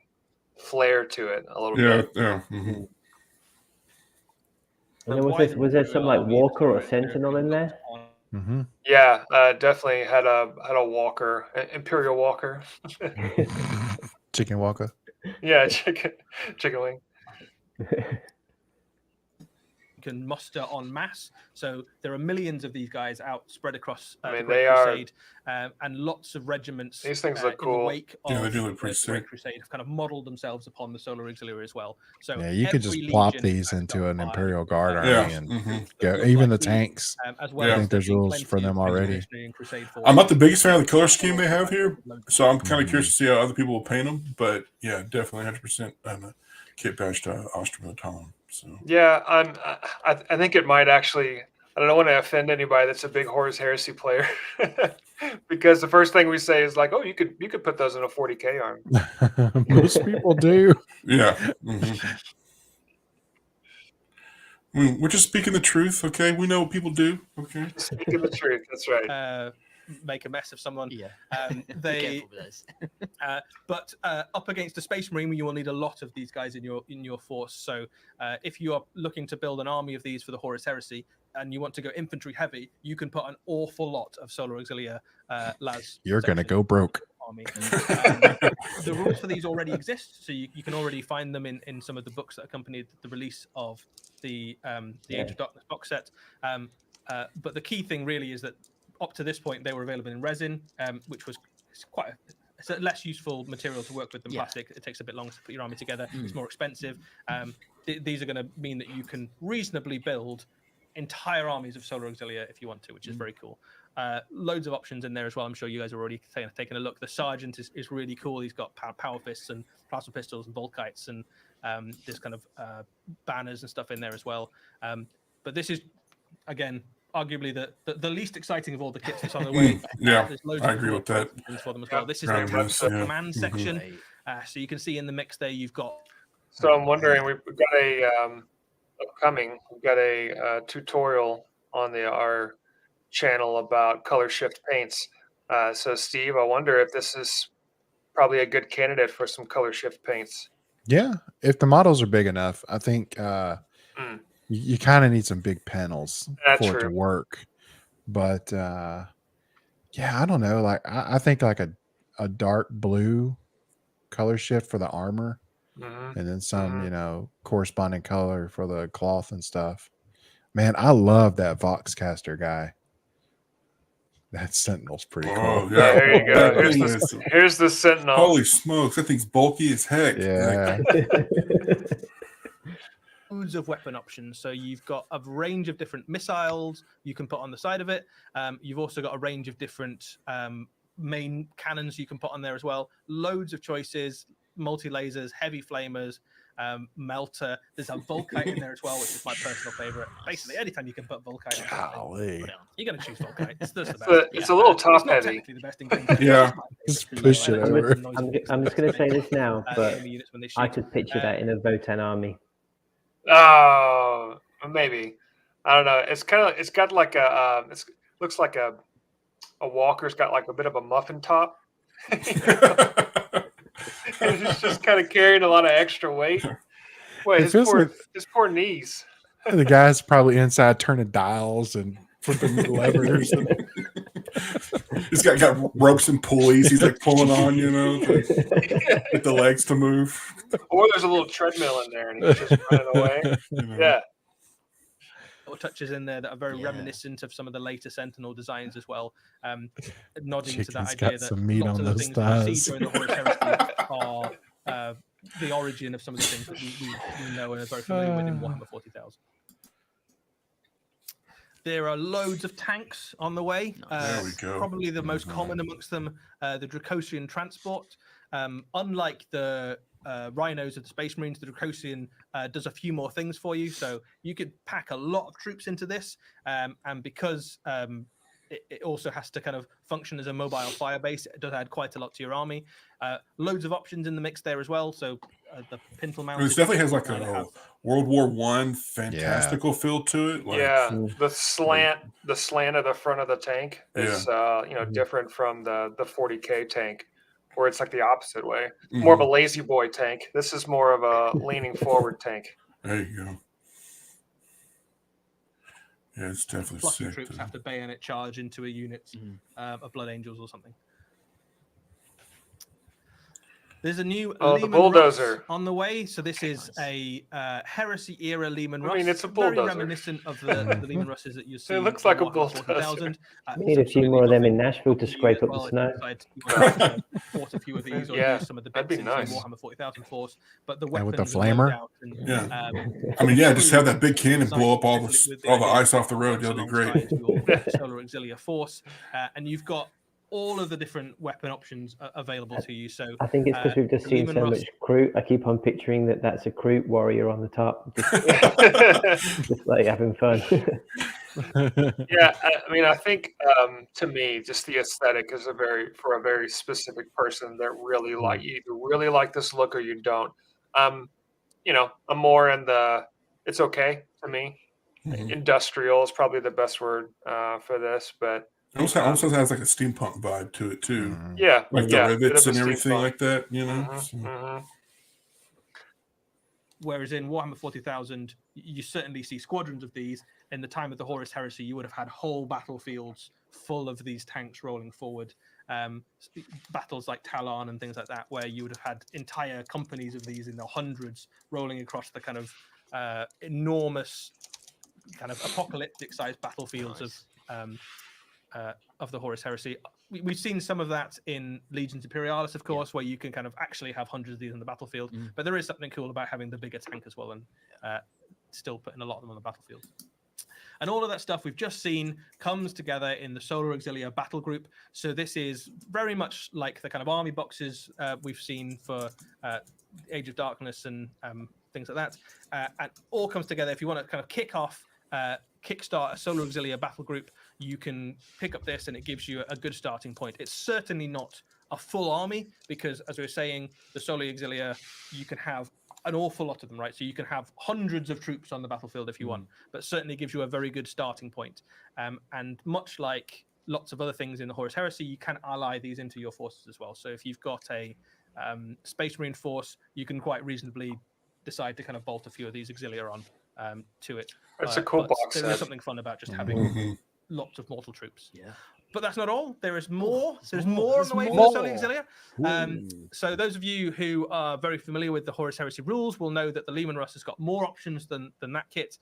A: flair to it a little
C: Yeah,
A: bit.
C: yeah. Mm-hmm.
B: And then was there some Walker or Sentinel in there?
D: Mm-hmm.
A: Yeah, definitely had a Walker, Imperial Walker.
D: Chicken Walker.
A: Yeah, chicken wing.
F: can muster en masse. So there are millions of these guys out spread across
A: I mean,
F: the Great
A: they are-
F: Crusade, and lots of regiments.
A: These things look
F: in the
A: cool.
F: wake
C: Yeah,
F: of
C: they do look pretty
F: the Great
C: sick.
F: Crusade have kind of modelled themselves upon the Solar Auxilia as well. So
D: Yeah, you could just
F: every
D: plop
F: legion
D: these
F: is
D: into an
F: backed up
D: Imperial
F: by,
D: Guard army
C: Yeah.
D: and
C: Mm-hmm.
D: go.
F: look
D: Even the
F: like these,
D: tanks.
F: as well
C: Yeah.
F: as
C: I
D: think there's
F: there being
D: rules for
F: plenty
D: them
F: of
D: already.
F: Revolutionary and Crusade forces.
C: I'm not the biggest fan of the color scheme they have here, so I'm kind of
D: Mhm.
C: curious to see how other people will paint them. But yeah, definitely 100%. I'm a kit bashed Ostra Militarum. So
A: Yeah, I think it might actually. I don't want to offend anybody that's a big Horus Heresy player, because the first thing we say is like, "Oh, you could put those in a 40K arm."
D: Most people do.
C: yeah. Mm-hmm. I mean, we're just speaking the truth, okay? We know what people do, okay?
A: Speaking the truth, that's right.
F: Make a mess of someone.
E: Yeah. Be
F: They,
E: careful with those.
F: but up against a Space Marine, you will need a lot of these guys in your force. So if you are looking to build an army of these for the Horus Heresy and you want to go infantry heavy, you can put an awful lot of Solar Auxilia las.
D: You're gonna
F: sections
D: go broke.
F: army. The rules for these already exist, so you can already find them in some of the books that accompanied the release of the Age of Darkness box set. But the key thing really is that up to this point they were available in resin, which was it's a less useful material to work with than plastic. It takes a bit longer to put your army together. It's more expensive. These are going to mean that you can reasonably build entire armies of Solar Exilia if you want to, which is very cool. Loads of options in there as well. I'm sure you guys are already taking a look. The Sergeant is really cool. He's got power fists and plasma pistols and volkites, and there's kind of banners and stuff in there as well. But this is, again, arguably the least exciting of all the kits that's on the way.
C: There's loads I agree with that.
F: For them as well. This is the command section. So you can see in the mix there you've got.
A: So I'm wondering, we've got a upcoming. We've got a tutorial on our channel about color shift paints. So Steve, I wonder if this is probably a good candidate for some color shift paints.
D: Yeah, if the models are big enough, I think you kind of need some big panels for it to work. But yeah, I don't know. Like I think like a dark blue color shift for the armor, and then some corresponding color for the cloth and stuff. Man, I love that Voxcaster guy. That Sentinel's pretty cool.
C: Oh, yeah.
A: There you go. Here's the Sentinel.
C: Holy smokes, that thing's bulky as heck.
D: Yeah.
F: Loads of weapon options. So you've got a range of different missiles you can put on the side of it. You've also got a range of different main cannons you can put on there as well. Loads of choices, multi-lasers, heavy flamers, melter. There's a Volkite in there as well, which is my personal favorite. Basically, anytime you can put Volkite on, you're going to choose Volkite. It's just the best.
A: It's a little top heavy.
F: The best thing
D: just push it over.
B: I'm just going to say this now, but I could picture that in a Votan army.
A: Oh, maybe. I don't know. It's got like it looks like a walker's got like a bit of a muffin top. He's just kind of carrying a lot of extra weight. Wait, his poor knees.
D: The guy's probably inside turning dials and flipping levers.
C: He's got ropes and pulleys. He's like pulling on, with the legs to move.
A: Or there's a little treadmill in there, and he's just running away. Yeah.
F: Touches in there that are very reminiscent of some of the later Sentinel designs as well, nodding to that idea that
D: some meat
F: lots
D: on
F: of the
D: those
F: things that we
D: thighs.
F: see during the Horus Heresy are the origin of some of the things that we know and are very familiar with in Warhammer 40,000. There are loads of tanks on the way.
C: There we go.
F: Probably the most common amongst them, the Dracosian transport. Unlike the Rhinos of the Space Marines, the Dracosian does a few more things for you. So you could pack a lot of troops into this, and because it also has to kind of function as a mobile fire base, it does add quite a lot to your army. Loads of options in the mix there as well. So the pintle mount.
C: It definitely has like a World War I fantastical feel to it. Like,
A: the slant of the front of the tank is different from the 40K tank, where it's like the opposite way. More of a lazy boy tank. This is more of a leaning forward tank.
C: There you go. Yeah, it's definitely
F: Fluffy
C: sick.
F: troops have to bayonet charge into a unit of Blood Angels or something. There's a new
A: the bulldozer
F: Russ on the way. So this is a Heresy era Lehman Russ.
A: I mean, it's a bulldozer.
F: Very reminiscent of the Lehman Russes that you see.
A: It looks like a bulldozer.
B: We need a few more of them in Nashville to scrape up the snow.
F: Bought a few of these or use some of the bits in Warhammer 40,000 force. But the weapons
D: with the flamer.
C: Just have that big cannon blow up all the ice off the road. That'll be great.
F: Solar Exilia force, and you've got all of the different weapon options available to you. So
B: I think it's because we've just seen so much Kroot. I keep on picturing that's a Kroot warrior on the top, just like having fun.
A: Yeah, I mean, I think to me, just the aesthetic is for a very specific person that really you either really like this look or you don't. I'm more in the it's okay to me. Industrial is probably the best word for this, but.
C: It also has like a steampunk vibe to it too.
A: Yeah,
C: like the rivets and everything like that.
F: Whereas in Warhammer 40,000, you certainly see squadrons of these. In the time of the Horus Heresy, you would have had whole battlefields full of these tanks rolling forward. battles like Talon and things like that, where you would have had entire companies of these in the hundreds rolling across the kind of enormous, kind of apocalyptic-sized battlefields of the Horus Heresy. We've seen some of that in Legions Imperialis, of course, where you can kind of actually have hundreds of these on the battlefield. But there is something cool about having the bigger tank as well, and still putting a lot of them on the battlefield. And all of that stuff we've just seen comes together in the Solar Exilia battle group. So this is very much like the kind of army boxes we've seen for Age of Darkness and things like that. And all comes together. If you want to kind of kick off, kickstart a Solar Exilia battle group, you can pick up this and it gives you a good starting point. It's certainly not a full army because, as we were saying, the Solar Exilia, you can have an awful lot of them, right? So you can have hundreds of troops on the battlefield if you want, but certainly gives you a very good starting point. And much like lots of other things in the Horus Heresy, you can ally these into your forces as well. So if you've got a Space Marine force, you can quite reasonably decide to kind of bolt a few of these Exilia on to it.
A: It's a cool box.
F: There is something fun about just having lots of mortal troops. Yeah. But that's not all. There is more. There's more on the way for the Solar Exilia. So those of you who are very familiar with the Horus Heresy rules will know that the Leman Russ has got more options than that kit.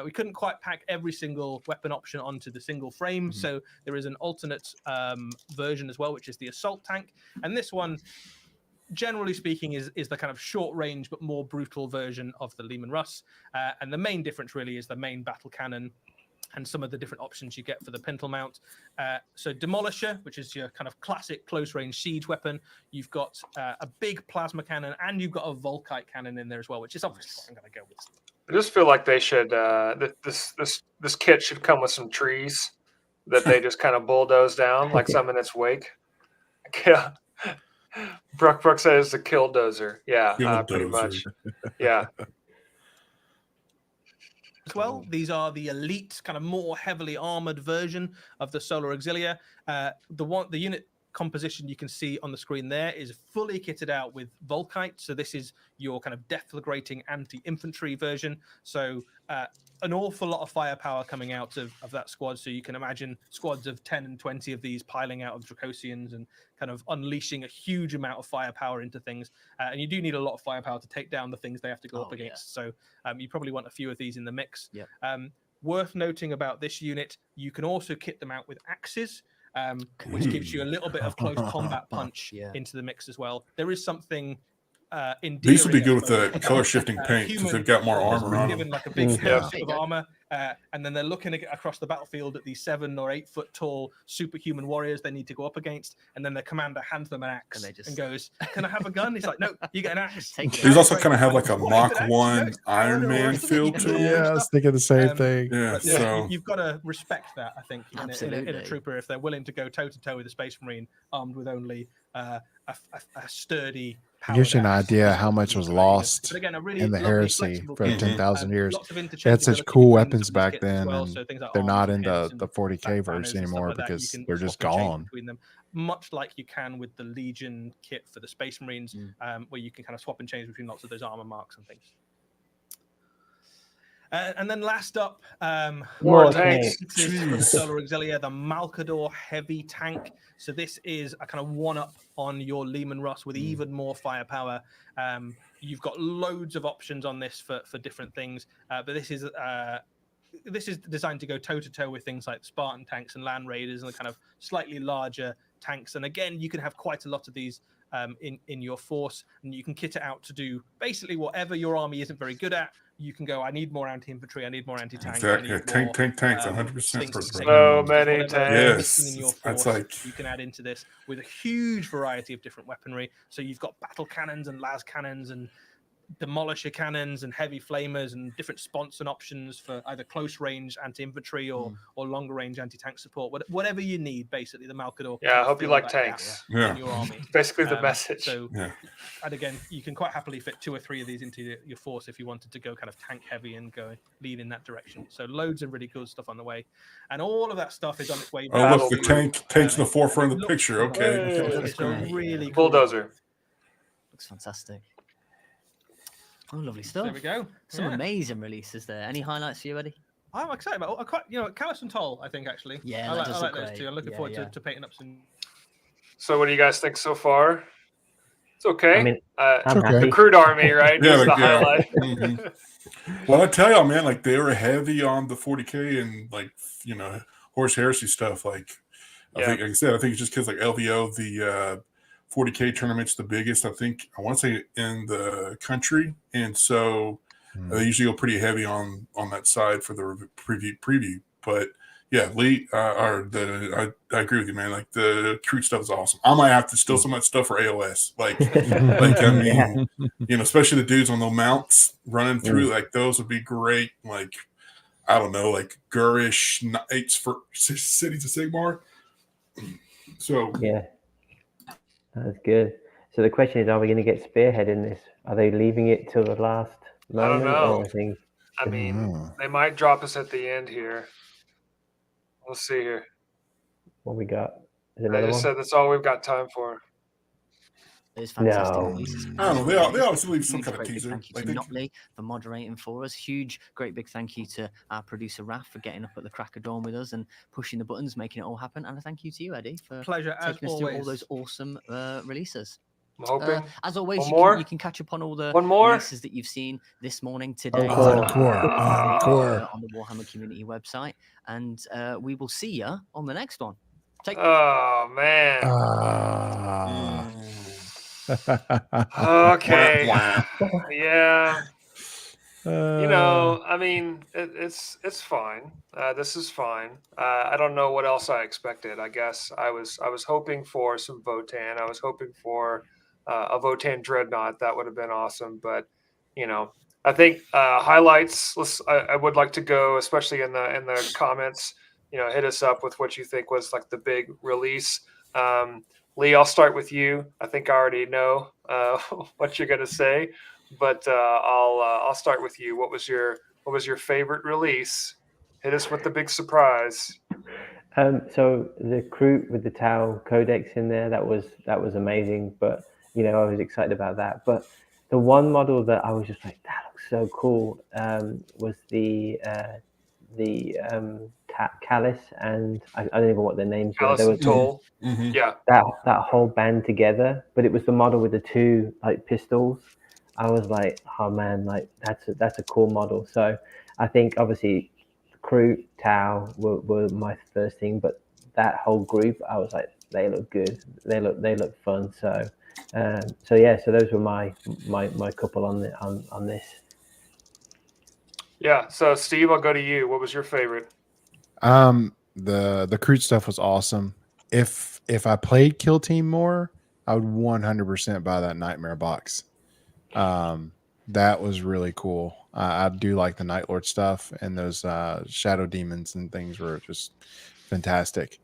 F: We couldn't quite pack every single weapon option onto the single frame, so there is an alternate version as well, which is the Assault Tank. And this one, generally speaking, is the kind of short range but more brutal version of the Leman Russ. And the main difference really is the main battle cannon and some of the different options you get for the pintle mount. So Demolisher, which is your kind of classic close-range siege weapon. You've got a big plasma cannon, and you've got a Volkite cannon in there as well, which is obviously what I'm going to go with.
A: I just feel like they should. This kit should come with some trees that they just kind of bulldoze down, like some in its wake. Yeah. Brook says the killdozer. Yeah, pretty much. Yeah.
F: As well, these are the elite, kind of more heavily armored version of the Solar Exilia. The unit composition you can see on the screen there is fully kitted out with Volkite. So this is your kind of deflagrating anti-infantry version. So an awful lot of firepower coming out of that squad. So you can imagine squads of 10 and 20 of these piling out of Dracosians and kind of unleashing a huge amount of firepower into things. And you do need a lot of firepower to take down the things they have to go up against. So you probably want a few of these in the mix. Worth noting about this unit, you can also kit them out with axes. Which gives you a little bit of close combat punch into the mix as well. There is something
C: these would be good with the color shifting paint because they've got more armor on them.
F: Given like a big bit of armor, and then they're looking across the battlefield at these 7 or 8 foot tall superhuman warriors they need to go up against, and then their commander hands them an axe and goes, "Can I have a gun?" He's like, "No, you get an axe."
C: These also kind of have like a Mach 1 Iron Man feel to them.
D: Yeah, I was thinking the same thing.
C: Yeah, so
F: you've got to respect that, I think, in a trooper if they're willing to go toe to toe with a Space Marine armed with only a sturdy.
D: It gives you an idea how much was lost in the heresy for 10,000 years. They had such cool weapons back then, and they're not in the 40k version anymore because they're just gone.
F: Much like you can with the Legion kit for the Space Marines, where you can kind of swap and change between lots of those armor marks and things. And then last up,
A: more tanks.
F: From Solar Exilia, the Malkador heavy tank. So this is a kind of one-up on your Leman Russ with even more firepower. You've got loads of options on this for different things, but this is designed to go toe-to-toe with things like Spartan tanks and Land Raiders and the kind of slightly larger tanks. And again, you can have quite a lot of these in your force, and you can kit it out to do basically whatever your army isn't very good at. You can go, I need more anti-infantry, I need more anti-tank.
C: Exactly. Tanks, 100%.
A: So many tanks.
F: In your force, you can add into this with a huge variety of different weaponry. So you've got battle cannons and las cannons and demolisher cannons and heavy flamers and different sponsor options for either close range anti-infantry or longer range anti-tank support. Whatever you need, basically, the Malkador.
A: Yeah, I hope you like tanks.
F: In your army.
A: Basically the message.
F: And again, you can quite happily fit 2 or 3 of these into your force if you wanted to go kind of tank heavy and go lead in that direction. So loads of really cool stuff on the way. And all of that stuff is on its way.
C: Oh, look, the tank's in the forefront of the picture. Okay.
F: It's a really cool
A: bulldozer.
E: Looks fantastic. Oh, lovely stuff.
F: There we go.
E: Some amazing releases there. Any highlights for you, Eddie?
F: I'm excited about Callus and Toll, I think, actually.
E: Yeah,
F: I like those 2. I'm looking forward to painting up some.
A: So what do you guys think so far? It's okay.
B: I mean,
D: It's
B: I'm
D: okay.
A: the
B: happy.
A: crude army, right?
C: Yeah,
A: is
C: like,
A: the
C: yeah.
A: highlight.
C: Mhm. Well, I tell y'all, man, like they were heavy on the 40K and like Horse Heresy stuff. Like I
A: Yeah.
C: think, like I said, I think it's just because like LVO, the 40K tournament's the biggest. I want to say in the country, and so they usually go pretty heavy on that side for the preview. But yeah, Lee, I agree with you, man. Like the crude stuff is awesome. I might have to steal some of that stuff for AOS. Like I mean, especially the dudes on the mounts running through, like those would be great. Like I don't know, like Gurish Knights for Cities of Sigmar. So
B: Yeah, that's good. So the question is, are we going to get Spearhead in this? Are they leaving it till the last
A: I don't
B: moment?
A: know.
B: Or I think
A: I mean, they might drop us at the end here. We'll see here.
B: what we got is
A: I
B: another
A: just
B: one.
A: said that's all we've got time for.
E: It's fantastic.
B: No.
E: Releases.
C: I don't know. They always leave some
E: Huge
C: kind of
E: great big
C: teaser.
E: Thank you
C: Like
E: to
C: they-
E: Notley for moderating for us. Huge, great big thank you to our producer Raf for getting up at the crack of dawn with us and pushing the buttons, making it all happen. And a thank you to you, Eddie, for
F: Pleasure as
E: taking us through all
F: always.
E: those awesome releases.
A: I'm hoping.
E: As always,
A: One more?
E: you can catch up on all the
A: One more?
E: releases that you've seen this morning, today,
D: Encore.
E: on the Warhammer community website. And we will see you on the next one.
A: Oh man. Okay. Yeah. I mean, it's fine. This is fine. I don't know what else I expected. I guess I was hoping for some Votan. I was hoping for a Votan Dreadnought. That would have been awesome. But I think highlights. I would like to go, especially in the comments. Hit us up with what you think was like the big release. Lee, I'll start with you. I think I already know what you're gonna say, but I'll start with you. What was your favorite release? Hit us with the big surprise.
B: So the crew with the Tau Codex in there, that was amazing. But I was excited about that. But the one model that I was just like, that looks so cool, was the Callus, and I don't even know what their names were.
A: Callus
B: There
A: and Toll. Yeah.
B: That whole band together, but it was the model with the two like pistols. I was like, oh man, like that's a cool model. So I think obviously Crew Tau were my first thing, but that whole group, I was like, they look good. They look fun. So so those were my couple on this.
A: Yeah. So Steve, I'll go to you. What was your favorite?
D: The crude stuff was awesome. If I played Kill Team more, I would 100% buy that Nightmare box. That was really cool. I do like the Night Lord stuff, and those Shadow Demons and things were just fantastic.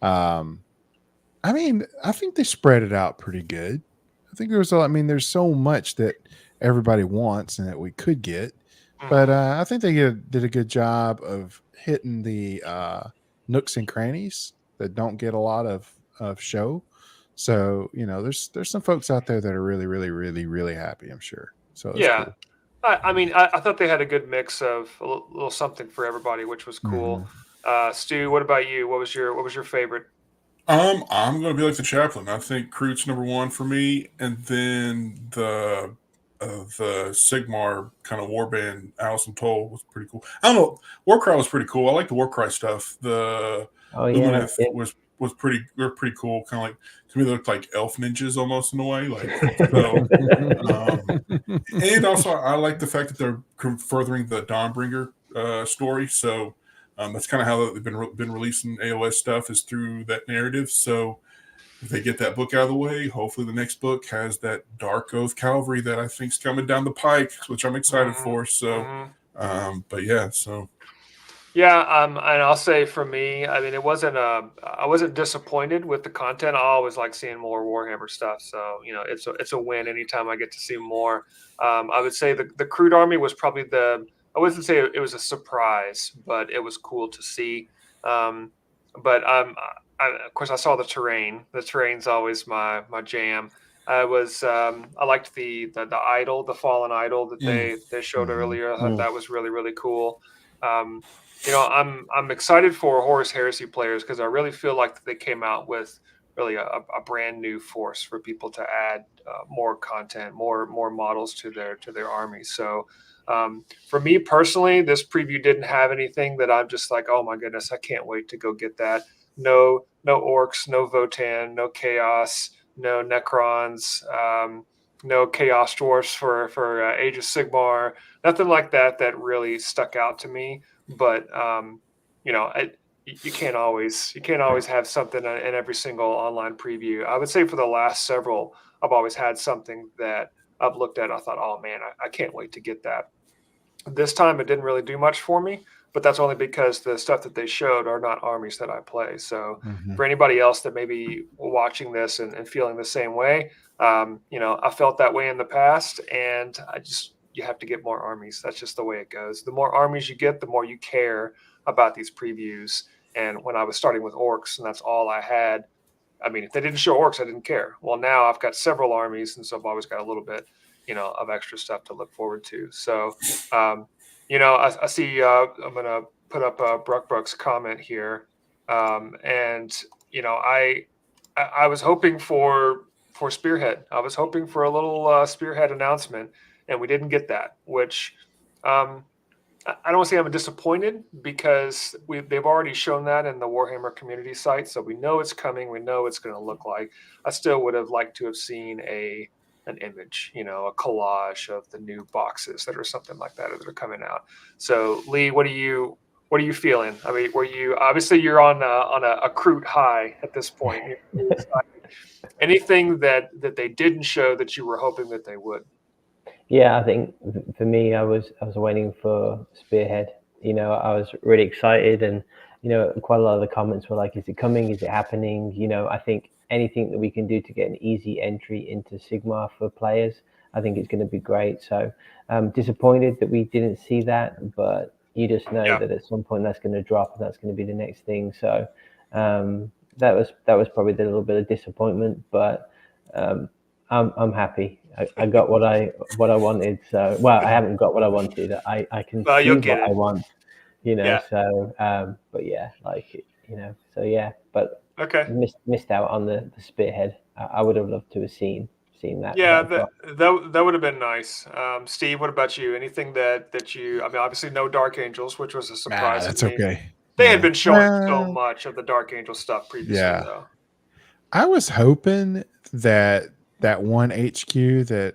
D: I mean, I think they spread it out pretty good. I think there's so much that everybody wants and that we could get. But I think they did a good job of hitting the nooks and crannies that don't get a lot of show. So there's some folks out there that are really, really, really, really happy, I'm sure. So it's
A: yeah,
D: cool.
A: I mean, I thought they had a good mix of a little something for everybody, which was cool. Stu, what about you? What was your favorite?
C: I'm gonna be like the chaplain. I think Crude's number one for me, and then the Sigmar kind of warband Allison Toll was pretty cool. I don't know, Warcry was pretty cool. I like the Warcry stuff. The Lumineth was pretty cool. Kind of like, to me, they looked like elf ninjas almost in a way. Like so. And also, I like the fact that they're furthering the Dawnbringer story. So that's kind of how they've been releasing AOS stuff, is through that narrative. So if they get that book out of the way, hopefully the next book has that Dark Oath Cavalry that I think's coming down the pike, which I'm excited for. So, but yeah, so.
A: Yeah, and I'll say for me, I mean, I wasn't disappointed with the content. I always like seeing more Warhammer stuff, so it's a win anytime I get to see more. I would say the Crude Army was probably I wouldn't say it was a surprise, but it was cool to see. But of course, I saw the terrain. The terrain's always my jam. I liked the idol, the fallen idol that they showed earlier. I thought that was really, really cool. I'm excited for Horus Heresy players because I really feel like they came out with really a brand new force for people to add more content, more models to their armies. So for me personally, this preview didn't have anything that I'm just like, oh my goodness, I can't wait to go get that. No orcs, no Votan, no chaos, no Necrons, no chaos dwarfs for Age of Sigmar, nothing like that really stuck out to me. But you can't always have something in every single online preview. I would say for the last several, I've always had something that I've looked at. I thought, oh man, I can't wait to get that. This time it didn't really do much for me, but that's only because the stuff that they showed are not armies that I play. So for anybody else that may be watching this and feeling the same way, I felt that way in the past, and you have to get more armies. That's just the way it goes. The more armies you get, the more you care about these previews. And when I was starting with orcs, and that's all I had, I mean, if they didn't show orcs, I didn't care. Well, now I've got several armies, and so I've always got a little bit, of extra stuff to look forward to. So, I see. I'm gonna put up Bruck's comment here, and I was hoping for Spearhead. I was hoping for a little Spearhead announcement, and we didn't get that, which I don't say I'm disappointed, because they've already shown that in the Warhammer community site, so we know it's coming. We know it's going to look like. I still would have liked to have seen an image, a collage of the new boxes that are something like that that are coming out. So Lee, what are you feeling? I mean, you're on a crude high at this point. Anything that they didn't show that you were hoping that they would?
B: Yeah, I think for me, I was waiting for Spearhead. I was really excited, and quite a lot of the comments were like, "Is it coming? Is it happening?" I think anything that we can do to get an easy entry into Sigmar for players, I think it's going to be great. So I'm disappointed that we didn't see that, but you just know that at some point that's going to drop, and that's going to be the next thing. So that was probably the little bit of disappointment, but I'm happy. I got what I wanted. So, well, I haven't got what I wanted. I can see
A: you'll get
B: what
A: it.
B: I want, So, but yeah, so yeah, but
A: okay,
B: missed out on the Spearhead. I would have loved to have seen that.
A: Yeah, that would have been nice. Steve, what about you? Anything that you? I mean, obviously no Dark Angels, which was a surprise.
D: That's
A: to me.
D: okay.
A: They had been showing so much of the Dark Angel stuff previously, though.
D: I was hoping that one HQ that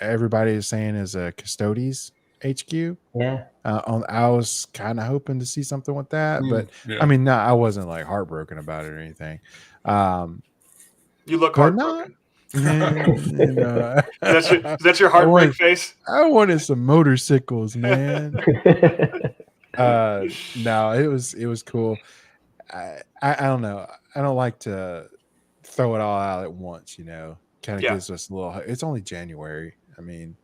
D: everybody is saying is a Custodes HQ.
B: Yeah.
D: I was kind of hoping to see something with that, but I mean, no, I wasn't like heartbroken about it or anything.
A: You look heartbroken.
D: Man,
A: is that your heartbreak face?
D: I wanted some motorcycles, man. No, it was cool. I don't know. I don't like to throw it all out at once, kind of gives us a little. It's only January. I mean,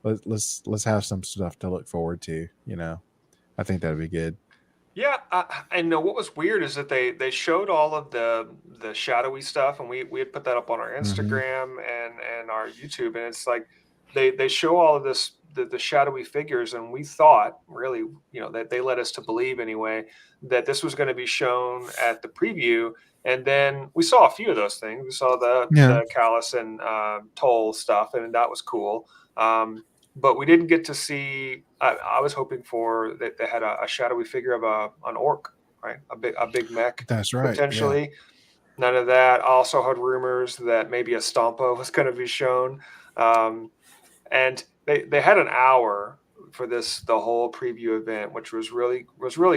D: let's have some stuff to look forward to. I think that'd be good.
A: Yeah, I know. What was weird is that they showed all of the shadowy stuff, and we had put that up on our Instagram and our YouTube, and it's like they show all of this the shadowy figures, and we thought really that they led us to believe anyway that this was going to be shown at the preview, and then we saw a few of those things. We saw the Callus and Toll stuff, and that was cool. But we didn't get to see. I was hoping for that they had a shadowy figure of an orc, right? A big mech.
D: That's right.
A: Potentially. Yeah. None of that. I also heard rumors that maybe a Stompa was going to be shown, and they had an hour for the whole preview event, which was really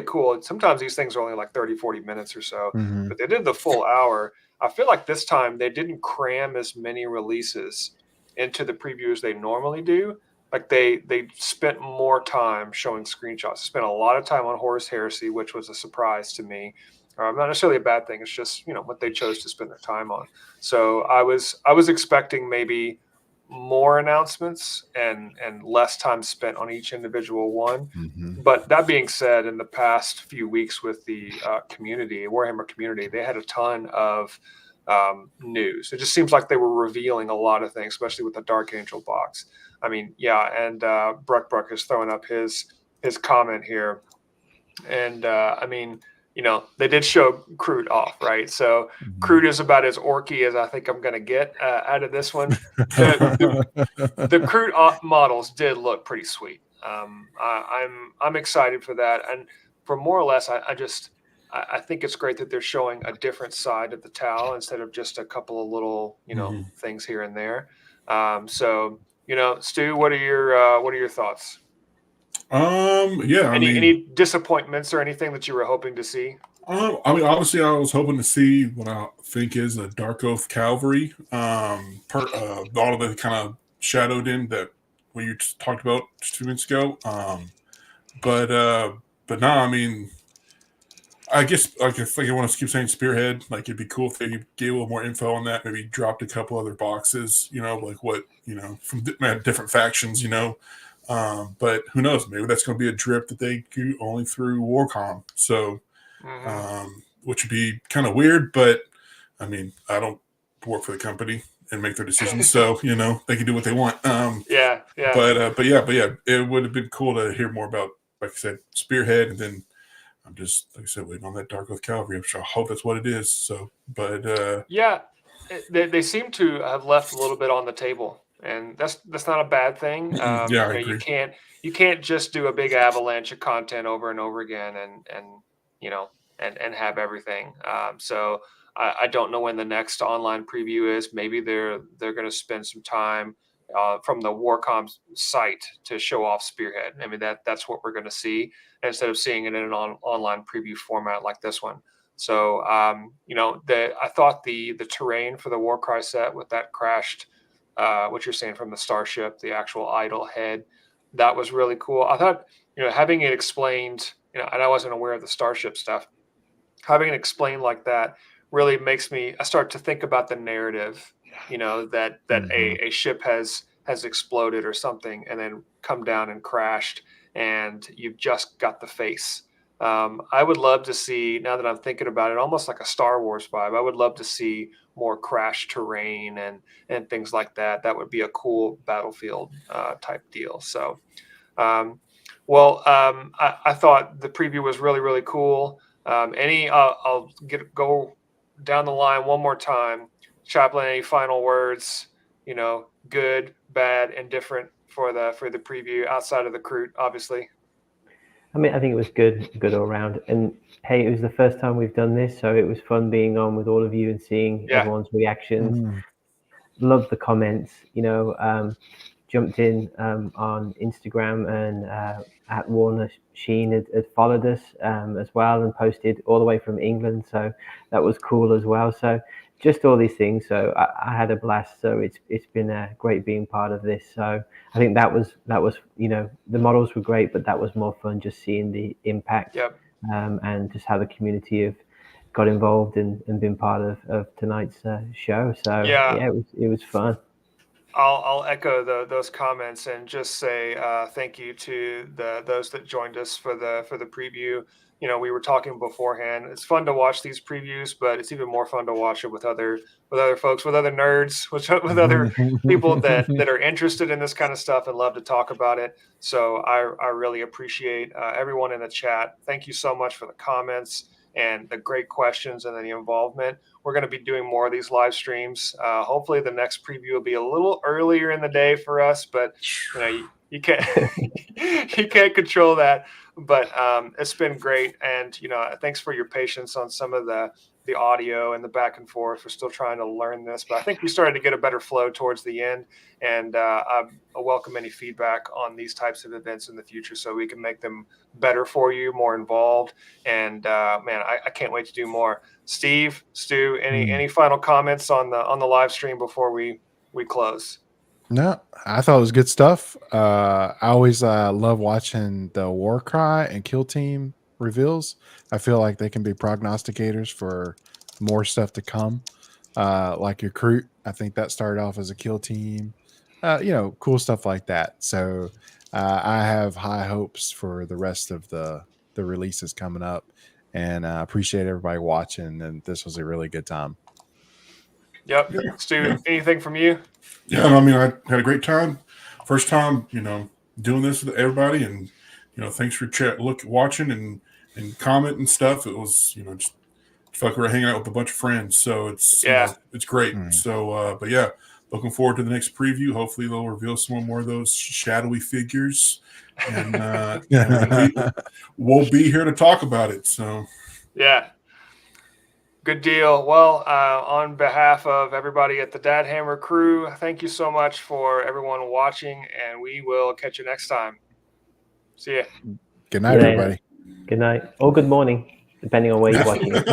A: cool. And sometimes these things are only like 30-40 minutes or so, but they did the full hour. I feel like this time they didn't cram as many releases into the preview as they normally do. Like they spent more time showing screenshots. They spent a lot of time on Horus Heresy, which was a surprise to me. Not necessarily a bad thing. It's just what they chose to spend their time on. So I was expecting maybe more announcements and less time spent on each individual one. But that being said, in the past few weeks with the Warhammer community, they had a ton of news. It just seems like they were revealing a lot of things, especially with the Dark Angel box. I mean, and Bruck is throwing up his comment here, and I mean, they did show Crute off, right? So Crute is about as orky as I think I'm going to get out of this one. The Crute models did look pretty sweet. I'm excited for that, and for more or less, I think it's great that they're showing a different side of the Tau instead of just a couple of little things here and there. So Stu, what are your thoughts? Any disappointments or anything that you were hoping to see?
C: Obviously, I was hoping to see what I think is a Dark Oath Cavalry. All of the kind of shadowed in that what you talked about just 2 minutes ago. But no, I mean, I guess like if I want to keep saying Spearhead, like it'd be cool if they gave a little more info on that. Maybe dropped a couple other boxes, like what from different factions, But who knows? Maybe that's going to be a drip that they do only through Warcom. So. Which would be kind of weird, but I mean, I don't work for the company and make their decisions, so they can do what they want. But yeah, it would have been cool to hear more about, like I said, Spearhead, and then I'm just like I said, waiting on that Dark Oath Cavalry. I'm sure I hope that's what it is. So, but
A: they seem to have left a little bit on the table, and that's not a bad thing.
C: I agree.
A: You can't just do a big avalanche of content over and over again, and have everything. So I don't know when the next online preview is. Maybe they're going to spend some time from the Warcom site to show off Spearhead. I mean, that's what we're going to see instead of seeing it in an online preview format like this one. So I thought the terrain for the Warcry set with that crashed, what you're saying from the starship, the actual idol head, that was really cool. I thought having it explained, and I wasn't aware of the starship stuff. Having it explained like that really makes me. I start to think about the narrative, that a ship has exploded or something, and then come down and crashed, and you've just got the face. I would love to see, now that I'm thinking about it, almost like a Star Wars vibe. I would love to see more crash terrain and things like that. That would be a cool battlefield type deal. So, I thought the preview was really, really cool. I'll go down the line one more time. Chaplain, any final words? Good, bad, and different for the preview outside of the Crute, obviously.
B: I mean, I think it was good all around. And hey, it was the first time we've done this, so it was fun being on with all of you and seeing everyone's reactions. Loved the comments. Jumped in on Instagram, and at Warner Sheen had followed us as well and posted all the way from England, so that was cool as well. So just all these things. So I had a blast. So it's been great being part of this. So I think that was the models were great, but that was more fun just seeing the impact and just how the community have got involved and been part of tonight's show. So it was fun.
A: I'll echo those comments and just say thank you to those that joined us for the preview. We were talking beforehand. It's fun to watch these previews, but it's even more fun to watch it with other folks, with other nerds, with other people that are interested in this kind of stuff and love to talk about it. So I really appreciate everyone in the chat. Thank you so much for the comments and the great questions and the involvement. We're going to be doing more of these live streams. Hopefully the next preview will be a little earlier in the day for us, but you can't you can't control that. But it's been great, and thanks for your patience on some of the audio and the back and forth. We're still trying to learn this, but I think we started to get a better flow towards the end, and I welcome any feedback on these types of events in the future so we can make them better for you, more involved. And I can't wait to do more. Steve, Stu, any final comments on the live stream before we close?
D: No, I thought it was good stuff. I always love watching the Warcry and Kill Team reveals. I feel like they can be prognosticators for more stuff to come. Like your Crute, I think that started off as a Kill Team. Cool stuff like that. So I have high hopes for the rest of the releases coming up, and I appreciate everybody watching. And this was a really good time.
A: Yep. Stu, anything from you?
C: Yeah, I mean, I had a great time. First time, doing this with everybody, and thanks for watching and and comment and stuff. It was, just felt like we were hanging out with a bunch of friends. So it's it's great. So, but yeah, looking forward to the next preview. Hopefully they'll reveal some more of those shadowy figures, and we'll be here to talk about it. So
A: yeah. Good deal. Well, on behalf of everybody at the Dad Hammer crew, thank you so much for everyone watching, and we will catch you next time. See ya.
D: Good night, everybody.
B: Good night or good morning, depending on where you're watching it.